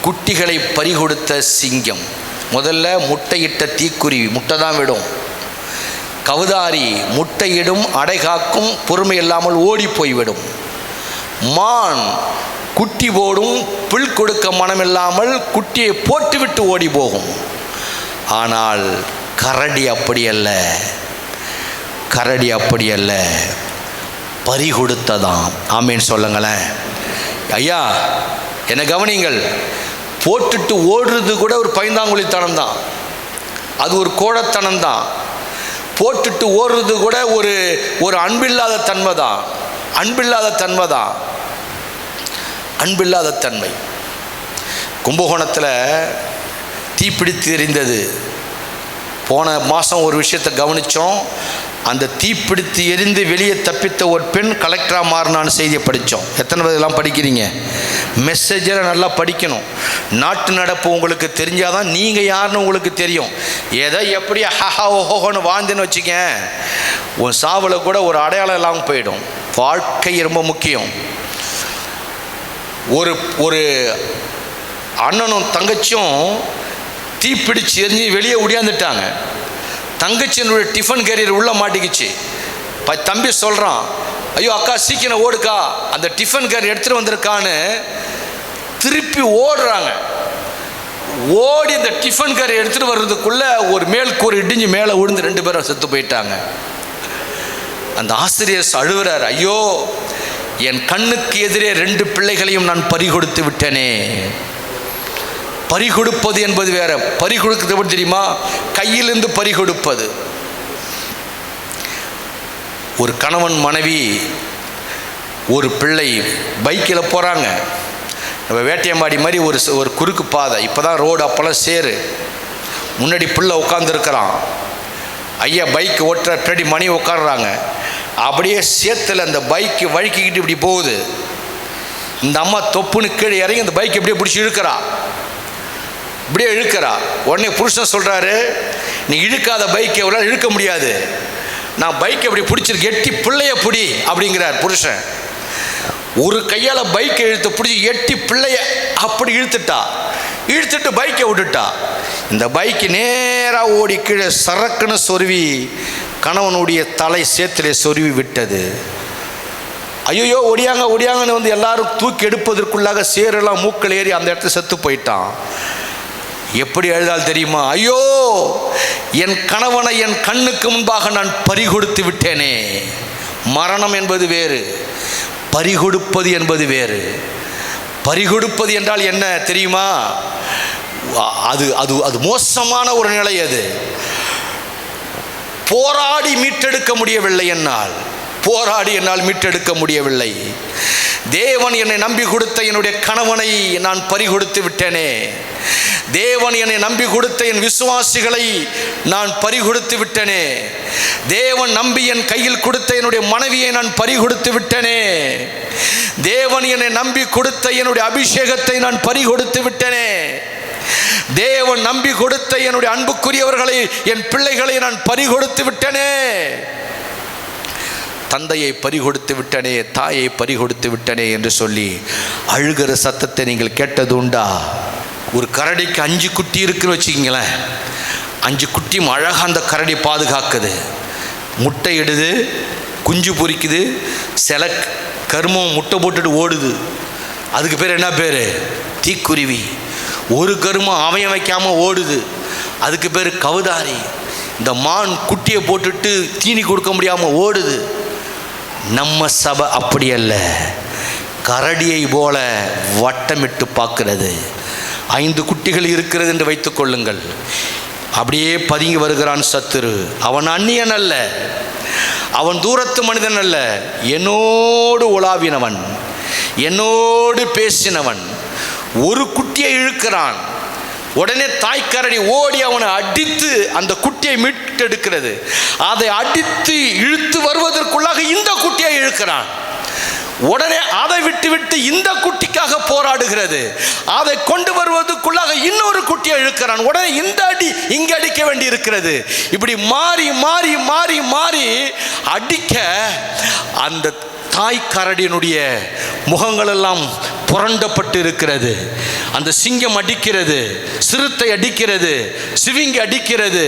குட்டிகளை பறிகொடுத்த சிங்கம். முதல்ல முட்டையிட்ட தீக்குருவி முட்டை தான் விடும். கவுதாரி முட்டையிடும், அடை காக்கும், பொறுமை இல்லாமல் ஓடி போய்விடும். மான் குட்டி போடும், புல் கொடுக்க மனமில்லாமல் குட்டியை போட்டுவிட்டு ஓடி போகும். ஆனால் கரடி அப்படி அல்ல, கரடி அப்படி அல்ல, பறிகொடுத்ததாம். ஆமேன் சொல்லுங்களேன். ஐயா என்ன கவனிங்கள், போட்டுட்டு ஓடுறது கூட ஒரு பைந்தாங்குழித்தனம் தான், அது ஒரு கோழத்தனம் தான். போட்டுட்டு ஓடுறது கூட ஒரு அன்பில்லாத தன்மை தான், அன்பில்லாத தன்மை தான், அன்பில்லாத தன்மை. கும்பகோணத்தில் தீப்பிடித்து எரிந்தது. போன மாதம் ஒரு விஷயத்தை கவனித்தோம். அந்த தீப்பிடித்து எரிந்து வெளியே தப்பித்த ஒரு பெண் கலெக்டராக மாறினான்னு செய்தியை படித்தோம். எத்தனை பேர் இதெல்லாம் படிக்கிறீங்க? மெசேஜரை நல்லா படிக்கணும். நாட்டு நடப்பு உங்களுக்கு தெரிஞ்சாதான் நீங்கள் யாருன்னு உங்களுக்கு தெரியும். ஏதோ எப்படி ஹஹா ஓஹோன்னு வாழ்ந்துன்னு வச்சுக்க, உன் சாவில் கூட ஒரு அடையாளம் இல்லாமல் போயிடும். வாழ்க்கை ரொம்ப முக்கியம். ஒரு அண்ணனும் தங்கச்சியும் தீப்பிடிச்சு எரிஞ்சு வெளியே ஒடியாந்துட்டாங்க. தங்கச்சியினுடைய டிஃபன் கேரியர் உள்ளே மாட்டிக்கிச்சு. தம்பி சொல்கிறான், ஐயோ அக்கா சீக்கிரம் ஓடுக்கா, அந்த டிஃபன் கேரியர் எடுத்துகிட்டு வந்திருக்கான்னு திருப்பி ஓடுறாங்க. ஓடி அந்த டிஃபன் கேரியர் எடுத்துகிட்டு வர்றதுக்குள்ளே ஒரு மேல் கூரை இடிஞ்சு மேலே விழுந்து 2 பேரும் செத்து போயிட்டாங்க. அந்த ஆசிரியர் அழுகிறார், ஐயோ என் கண்ணுக்கு எதிரே 2 பிள்ளைகளையும் நான் பறிகொடுத்து விட்டேனே. பறிகொடுப்பது என்பது வேற, பறிகொடுக்கிறது எப்படி தெரியுமா? கையிலிருந்து பறிகொடுப்பது. ஒரு கணவன் மனைவி ஒரு பிள்ளை பைக்கில் போகிறாங்க. நம்ம வேட்டையம்பாடி மாதிரி ஒரு குறுக்கு பாதை, இப்போ தான் ரோடு, அப்போல்லாம் சேரு. முன்னாடி பிள்ளை உட்காந்துருக்கிறான். ஐயா பைக் ஓட்டுற பின்னாடி மணி உட்காடுறாங்க. அப்படியே சேத்துல அந்த பைக்கு வழுக்கிக்கிட்டு இப்படி போகுது. இந்த அம்மா தொப்புன்னு கீழே இறங்கி அந்த பைக் எப்படியே பிடிச்சி இழுக்கிறா, இப்படியே இழுக்கிறா. உடனே புருஷன் சொல்கிறாரு, நீ இழுக்காத பைக்கை எவ்வளோ இழுக்க முடியாது, நான் பைக்கை அப்படி பிடிச்சிருக்கு, எட்டி பிள்ளைய பிடி அப்படிங்கிறார் புருஷன். ஒரு கையால் பைக்கை இழுத்து பிடிச்சி எட்டி பிள்ளைய அப்படி இழுத்துட்டு பைக்கை விட்டுட்டா. இந்த பைக்கு நேராக ஓடி கீழே சரக்குன்னு சொருவி கணவனுடைய தலை சேத்திலே சொருவி விட்டது. ஐயோ ஒடியாங்கன்னு வந்து எல்லாரும் தூக்கி எடுப்பதற்குள்ளாக சேரெல்லாம் மூக்கள் ஏறி அந்த இடத்துல செத்து போயிட்டான். எப்படி எழுதால் தெரியுமா? ஐயோ என் கணவனை என் கண்ணுக்கு முன்பாக நான் பறிகொடுத்து விட்டேனே. மரணம் என்பது வேறு, பறிகொடுப்பது என்பது வேறு. பறிகொடுப்பது என்றால் என்ன தெரியுமா? அது அது அது மோசமான ஒரு நிலை. அது போராடி மீட்டெடுக்க முடியவில்லை, என்னால் மீட்டெடுக்க முடியவில்லை. தேவன் என்னை நம்பி கொடுத்த என்னுடைய கணவனை நான் பறிகொடுத்து விட்டேனே. தேவன் என்னை நம்பி கொடுத்த என் விசுவாசிகளை நான் பறிகொடுத்து விட்டேனே. தேவன் நம்பி என் கையில் கொடுத்த என்னுடைய மனைவியை நான் பறிகொடுத்து விட்டேனே. தேவன் என்னை நம்பி கொடுத்த என்னுடைய அபிஷேகத்தை நான் பறிகொடுத்து விட்டேனே. தேவன் நம்பி கொடுத்த என்னுடைய அன்புக்குரியவர்களை, என் பிள்ளைகளை நான் பறிகொடுத்து விட்டேனே. தந்தையை பறிகொடுத்து விட்டனே, தாயை பறிகொடுத்து விட்டனே என்று சொல்லி அழுகிற சத்தத்தை நீங்கள் கேட்டது உண்டா? ஒரு கரடிக்கு 5 குட்டி இருக்குன்னு வச்சுக்கிங்களேன். 5 குட்டியும் அழகாக அந்த கரடி பாதுகாக்குது. முட்டை இடுது, குஞ்சு பொரிக்குது, சில கருமம் முட்டை போட்டுட்டு ஓடுது. அதுக்கு பேர் என்ன பேர்? தீக்குருவி. ஒரு கருமம் அவன் வைக்காமல் ஓடுது, அதுக்கு பேர் கவுதாரி. இந்த மான் குட்டியை போட்டுட்டு தீனி கொடுக்க முடியாமல் ஓடுது. நம்ம சபை அப்படி அல்ல, கரடியை போல வட்டமிட்டு பார்க்கிறது. 5 குட்டிகள் இருக்கிறது என்று வைத்துக் கொள்ளுங்கள். அப்படியே பதுங்கி வருகிறான் சத்துரு. அவன் அந்நியன் அல்ல, அவன் தூரத்து மனிதன் அல்ல, என்னோடு உலாவினவன், என்னோடு பேசினவன். ஒரு குட்டியை இழுக்கிறான். உடனே தாய்க்கரடி ஓடி அவனை அடித்து அந்த குட்டியை மீட்டெடுக்கிறது. அதை அடித்து இழுத்து வருவதற்குள்ளாக இந்த குட்டியை இழுக்கிறான். உடனே அதை விட்டு இந்த குட்டிக்காக போராடுகிறது. அதை கொண்டு வருவதற்குள்ளாக இன்னொரு குட்டியை இழுக்கிறான். உடனே இந்த அடி இங்க அடிக்க வேண்டி இருக்கிறது. இப்படி மாறி மாறி மாறி மாறி அடிக்க அந்த தாய் கரடியினுடைய முகங்கள் எல்லாம் புரண்டப்பட்டு இருக்கிறது. அந்த சிங்கம் அடிக்கிறது, சிறுத்தை அடிக்கிறது, சிவிங்கி அடிக்கிறது.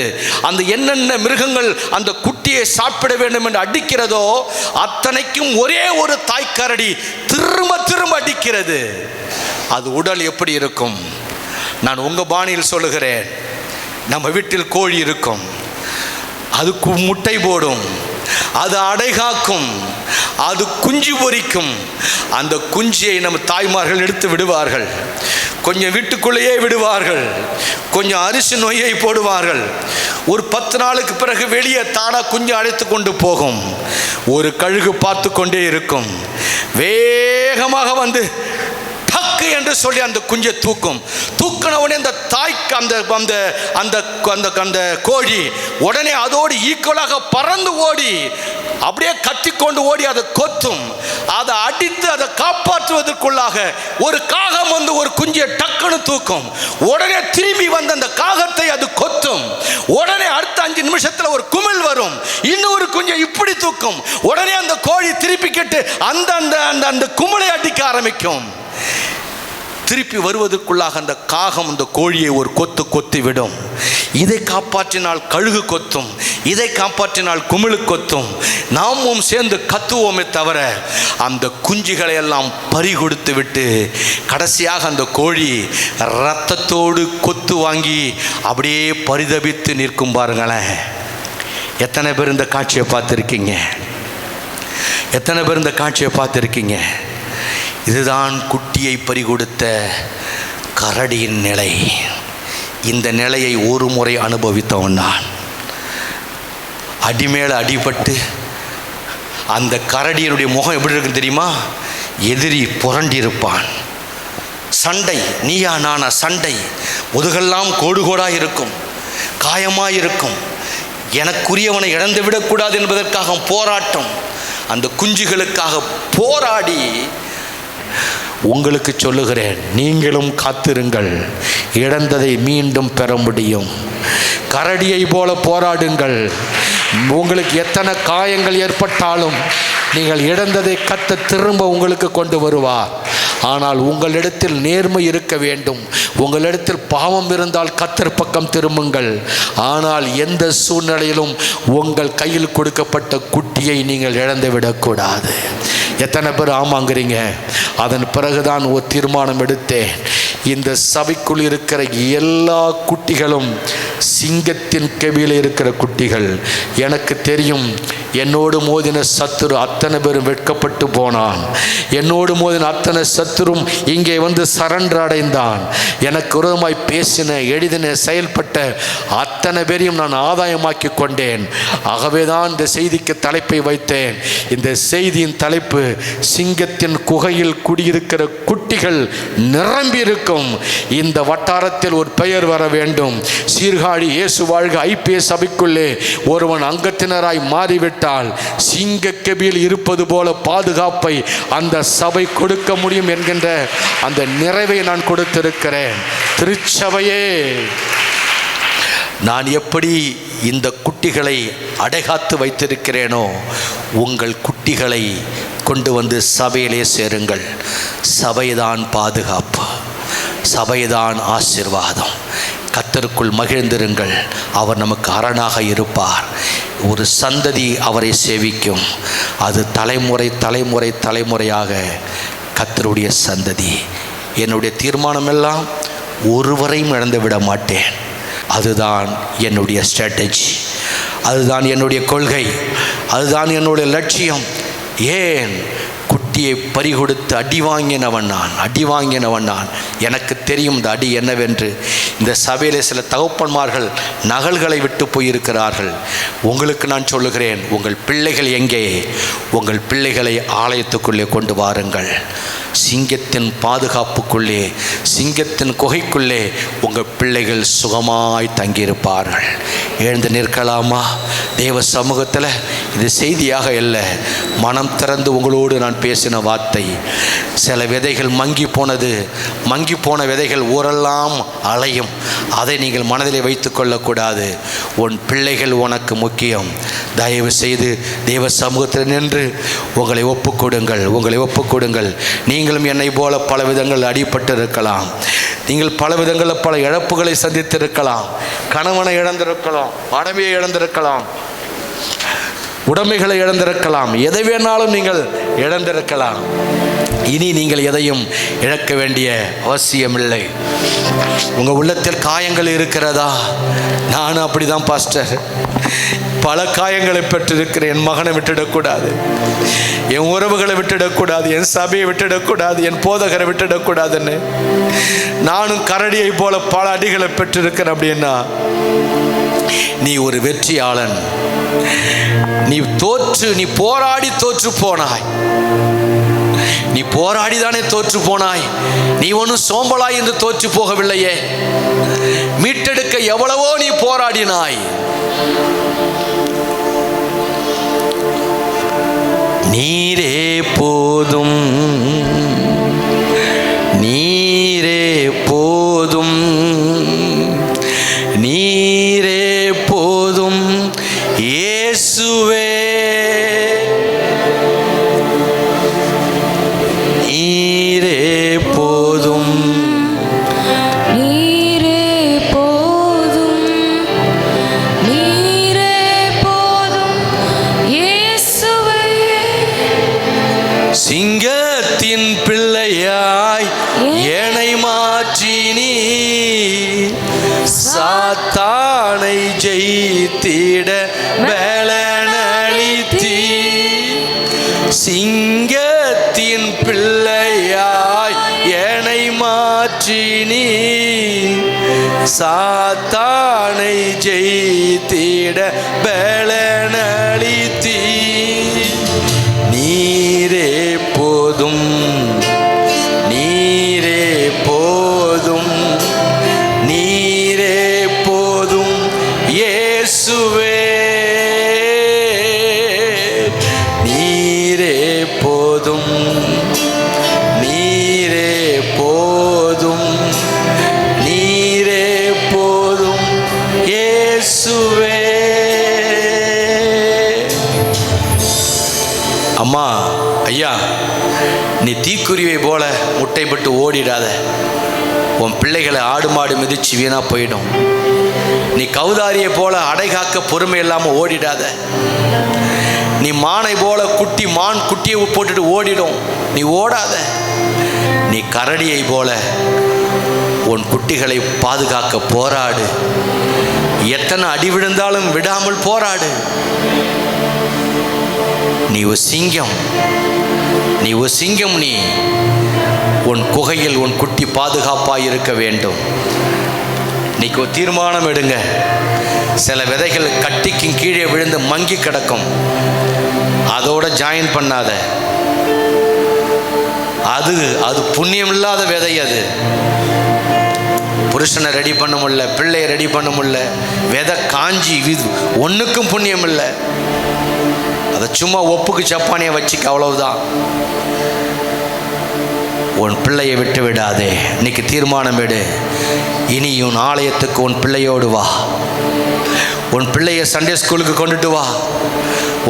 அந்த என்னென்ன மிருகங்கள் அந்த குட்டியை சாப்பிட வேண்டும் என்று அடிக்கிறதோ அத்தனைக்கும் ஒரே ஒரு தாய்க்கரடி திரும்ப திரும்ப அடிக்கிறது. அது உடல் எப்படி இருக்கும்? நான் உங்கள் பாணியில் சொல்லுகிறேன். நம்ம வீட்டில் கோழி இருக்கும், அதுக்கு முட்டை போடும், அது அடை காக்கும். அது குஞ்சு பொரிக்கும். அந்த குஞ்சியை நம்ம தாய்மார்கள் எடுத்து விடுவார்கள், கொஞ்சம் வீட்டுக்குள்ளேயே விடுவார்கள், கொஞ்சம் அரிசி நொய்யை போடுவார்கள். ஒரு 10 நாளுக்கு பிறகு வெளியே தானா குஞ்சு அழைத்து கொண்டு போகும். ஒரு கழுகு பார்த்து கொண்டே இருக்கும். வேகமாக வந்து டக்கு என்று சொல்லி அந்த குஞ்சை தூக்கும். தூக்கினவுடனே அந்த தாய்க்கு அந்த அந்த அந்த அந்த கோழி உடனே அதோடு ஈக்குவலாக பறந்து ஓடி அப்படியே கத்திக்கொண்டு ஓடி அதை கொத்தும். அதை அடித்து அதை காப்பாற்றுவதற்குள்ளாக ஒரு காகம் வந்து ஒரு குஞ்சியை டக்குன்னு தூக்கும். உடனே திரும்பி வந்து அந்த காகத்தை அது கொத்தும். உடனே அடுத்த 5 நிமிஷத்தில் ஒரு குமிழ் வரும், இன்னொரு குஞ்சை இப்படி தூக்கும். உடனே அந்த கோழி திருப்பி கேட்டு அந்த அந்த அந்த அந்த குமிழை அடிக்க ஆரம்பிக்கும். திருப்பி வருவதற்குள்ளாக அந்த காகம் அந்த கோழியை ஒரு கொத்து கொத்தி விடும். இதை காப்பாற்றினால் கழுகு கொத்தும், இதை காப்பாற்றினால் குமிழு கொத்தும். நாமும் சேர்ந்து கத்துவோமே தவிர அந்த குஞ்சுகளை எல்லாம் பறி கொடுத்து விட்டு கடைசியாக அந்த கோழி இரத்தத்தோடு கொத்து வாங்கி அப்படியே பரிதபித்து நிற்கும். பாருங்களேன், எத்தனை பேர் இந்த காட்சியை பார்த்துருக்கீங்க? எத்தனை பேர் இந்த காட்சியை பார்த்துருக்கீங்க? இதுதான் குட்டியை பறிகொடுத்த கரடியின் நிலை. இந்த நிலையை ஒரு முறை அனுபவித்தவன் நான். அடிமேல அடிபட்டு அந்த கரடியினுடைய முகம் எப்படி இருக்குன்னு தெரியுமா? எதிரி புரண்டிருப்பான். சண்டை, நீயா நானா சண்டை, முதுகெல்லாம் கோடு கோடாக இருக்கும், காயமாக இருக்கும். எனக்குரியவனை இழந்து விடக்கூடாது என்பதற்காக போராட்டம். அந்த குஞ்சுகளுக்காக போராடி, உங்களுக்கு சொல்லுகிறேன், நீங்களும் காத்திருங்கள், இழந்ததை மீண்டும் பெற முடியும். கரடியை போல போராடுங்கள். உங்களுக்கு எத்தனை காயங்கள் ஏற்பட்டாலும் நீங்கள் இழந்ததை கர்த்தர் திரும்ப உங்களுக்கு கொண்டு வருவார். ஆனால் உங்களிடத்தில் நேர்மை இருக்க வேண்டும். உங்களிடத்தில் பாவம் இருந்தால் கர்த்தர் பக்கம் திரும்புங்கள். ஆனால் எந்த சூழ்நிலையிலும் உங்கள் கையில் கொடுக்கப்பட்ட குட்டியை நீங்கள் இழந்து விடக்கூடாது. எத்தனை பேர் ஆமாங்கிறீங்க? அதன் பிறகுதான் ஒரு தீர்மானம் எடுத்தேன். இந்த சபைக்குள் இருக்கிற எல்லா குட்டிகளும் சிங்கத்தின் கெபியில் இருக்கிற குட்டிகள். எனக்கு தெரியும், என்னோடு மோதின சத்துரு அத்தனை பேரும் வெட்கப்பட்டு போனான். என்னோடு மோதின அத்தனை சத்துரும் இங்கே வந்து சரண்டர் அடைந்தான். எனக்கு விரோதமாய் பேசின, எழுதின, செயல்பட்ட அத்தனை பேரையும் நான் ஆதாயமாக்கி கொண்டேன். ஆகவே தான் இந்த செய்திக்கு தலைப்பை வைத்தேன். இந்த செய்தியின் தலைப்பு, சிங்கத்தின் குகையில் குடியிருக்கிற குட்டிகள் நிரம்பி இருக்கும். இந்த வட்டாரத்தில் ஒரு பெயர் வர வேண்டும். சீர்காழி இயேசு வாழ்க ஐபிஎஸ் சபைக்குள்ளே ஒருவன் அங்கத்தினராய் மாறிவிட்டால் சிங்க கெபியில் இருப்பது போல பாதுகாப்பை அந்த சபை கொடுக்க முடியும் என்கின்ற அந்த நிறைவை நான் கொடுத்திருக்கிறேன். திருச்சபையே, நான் எப்படி இந்த குட்டிகளை அடைகாத்து வைத்திருக்கிறேனோ, உங்கள் குட்டிகளை கொண்டு வந்து சபையிலே சேருங்கள். சபைதான் பாதுகாப்பு, சபைதான் ஆசீர்வாதம். கர்த்தருக்குள் மகிழ்ந்திருங்கள். அவர் நமக்கு அரணாக இருப்பார். ஒரு சந்ததி அவரை சேவிக்கும். அது தலைமுறை தலைமுறை தலைமுறையாக கர்த்தருடைய சந்ததி. என்னுடைய தீர்மானம் எல்லாம் ஒருவரையும் இழந்து விட மாட்டேன். அதுதான் என்னுடைய ஸ்ட்ராட்டஜி, அதுதான் என்னுடைய கொள்கை, அதுதான் என்னுடைய லட்சியம். ஏன்? குட்டியை பறிகொடுத்து அடி வாங்கினவன் நான். எனக்கு தெரியும் இந்த அடி என்னவென்று. இந்த சபையிலே சில தகப்பன்மார்கள் நகல்களை விட்டு போயிருக்கிறார்கள். உங்களுக்கு நான் சொல்லுகிறேன், உங்கள் பிள்ளைகள் எங்கே? உங்கள் பிள்ளைகளை ஆலயத்துக்குள்ளே கொண்டு வாருங்கள். சிங்கத்தின் பாதுகாப்புக்குள்ளே, சிங்கத்தின் குகைக்குள்ளே உங்கள் பிள்ளைகள் சுகமாய் தங்கியிருப்பார்கள். எழுந்து நிற்கலாமா? தேவ சமூகத்தில் இது செய்தியாக இல்லை, மனம் திறந்து உங்களோடு நான் பேசின வார்த்தை. சில விதைகள் மங்கி போன விதைகள் ஊரெல்லாம் அலையும். அதை நீங்கள் மனதிலே வைத்து கொள்ளக்கூடாது. உன் பிள்ளைகள் உனக்கு முக்கியம். தயவு செய்து தேவ சமூகத்தில் நின்று உங்களை ஒப்புக்கொடுங்கள். நீங்களும் என்னை போல பல விதங்கள் அடிபட்டு இருக்கலாம். நீங்கள் பல விதங்களில் பல இழப்புகளை சந்தித்திருக்கலாம். கணவனை இழந்திருக்கலாம், மனைவியை இழந்திருக்கலாம், உடைமைகளை இழந்திருக்கலாம், எதை வேணாலும் நீங்கள் இழந்திருக்கலாம். இனி நீங்கள் எதையும் இழக்க வேண்டிய அவசியமில்லை. உங்கள் உள்ளத்தில் காயங்கள் இருக்கிறதா? நானும் அப்படிதான் பாஸ்டர், பல காயங்களை பெற்றிருக்கிறேன். என் மகனை விட்டுடக்கூடாது, என் உறவுகளை விட்டுடக்கூடாது, என் சபையை விட்டுடக்கூடாது, என் போதகரை விட்டுடக்கூடாதுன்னு நானும் கரடியை போல பல அடிகளை பெற்றிருக்கிறேன். அப்படின்னா நீ ஒரு வெற்றியாளன். நீ போராடி தோற்று போனாய். நீ போராடிதானே தோற்று போனாய். நீ ஒன்றும் சோம்பலாய் என்று தோற்று போகவில்லையே. மீட்டெடுக்க எவ்வளவோ நீ போராடினாய். நீரே போதும், நீரே போதும், நீரே போதும் இயேசுவே, நீரே போதும், நீரே போதும், நீரே போதும் இயேசுவே. சிங்கத்தின் பிள்ளையாய் என்னை மாற்றினீ, சாத்தானை ஜெயித்திட பலனளித்தீ. சிங்கத்தின் பிள்ளையாய் என்னை மாற்றினீ, சாத்தானை ஜெயித்திட பலனளித்தீ. நீரே போதும், நீரே போதும், நீரே போதும் இயேசுவே, நீரே போதும், நீரே போதும், நீரே போதும் இயேசுவே. அம்மா, ஐயா, நீ தீக்குருவியை போல முட்டைப்பட்டு ஓடிடாத. உன் பிள்ளைகளை ஆடு மாடு மிதிச்சு வீணா போயிடும். நீ கௌதாரியை போல அடைகாக்க பொறுமை இல்லாமல் ஓடிடாத. நீ மானை போல மான் குட்டியை போட்டுட்டு ஓடிடும். நீ ஓடாத. நீ கரடியை போல உன் குட்டிகளை பாதுகாக்க போராடு. எத்தனை அடி விழுந்தாலும் விடாமல் போராடு. நீ ஒரு சிங்கம், நீ ஒரு சிங்கம். நீ உன் குகையில் உன் குட்டி பாதுகாப்பாக இருக்க வேண்டும். இன்னைக்கு ஒரு தீர்மானம் எடுங்க. சில விதைகள் கட்டிக்கும் கீழே விழுந்து மங்கி கிடக்கும். அதோட ஜாயின் பண்ணாத. அது புண்ணியம் இல்லாத விதை. அது புருஷனை ரெடி பண்ண முடியல, பிள்ளையை ரெடி பண்ண முடியல, விதை காஞ்சி ஒன்றுக்கும் புண்ணியம் இல்லை. அதை சும்மா ஒப்புக்கு சப்பானியை வச்சுக்க, அவ்வளவுதான். உன் பிள்ளையை விட்டு விடாதே. இன்னைக்கு தீர்மானம் எடு. இனி உன் ஆலயத்துக்கு உன் பிள்ளையோடு வா. உன் பிள்ளைய சண்டே ஸ்கூலுக்கு கொண்டுட்டு வா.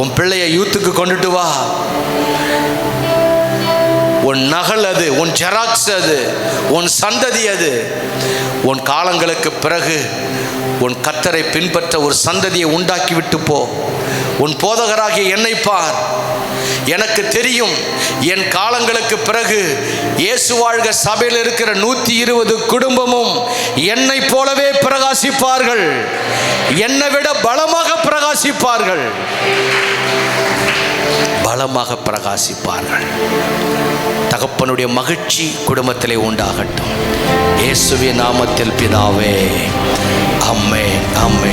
உன் பிள்ளைய யூத்துக்கு கொண்டுட்டு வா. உன் நகல் அது, உன் ஜெராக்ஸ் அது, உன் சந்ததி அது. உன் காலங்களுக்கு பிறகு உன் கர்த்தரை பின்பற்ற ஒரு சந்ததியை உண்டாக்கி விட்டு போ. உன் போதகராகிய என்னை பார். எனக்கு தெரியும், என் காலங்களுக்கு பிறகு இயேசு வாழ்க சபையில் இருக்கிற 120 குடும்பமும் என்னை போலவே பிரகாசிப்பார்கள். என்னை விட பலமாக பிரகாசிப்பார்கள், பலமாக பிரகாசிப்பார்கள். தகப்பனுடைய மகிழ்ச்சி குடும்பத்திலே உண்டாகட்டும். இயேசுவின் நாமத்தில் பிதாவே, ஆமென், ஆமென்.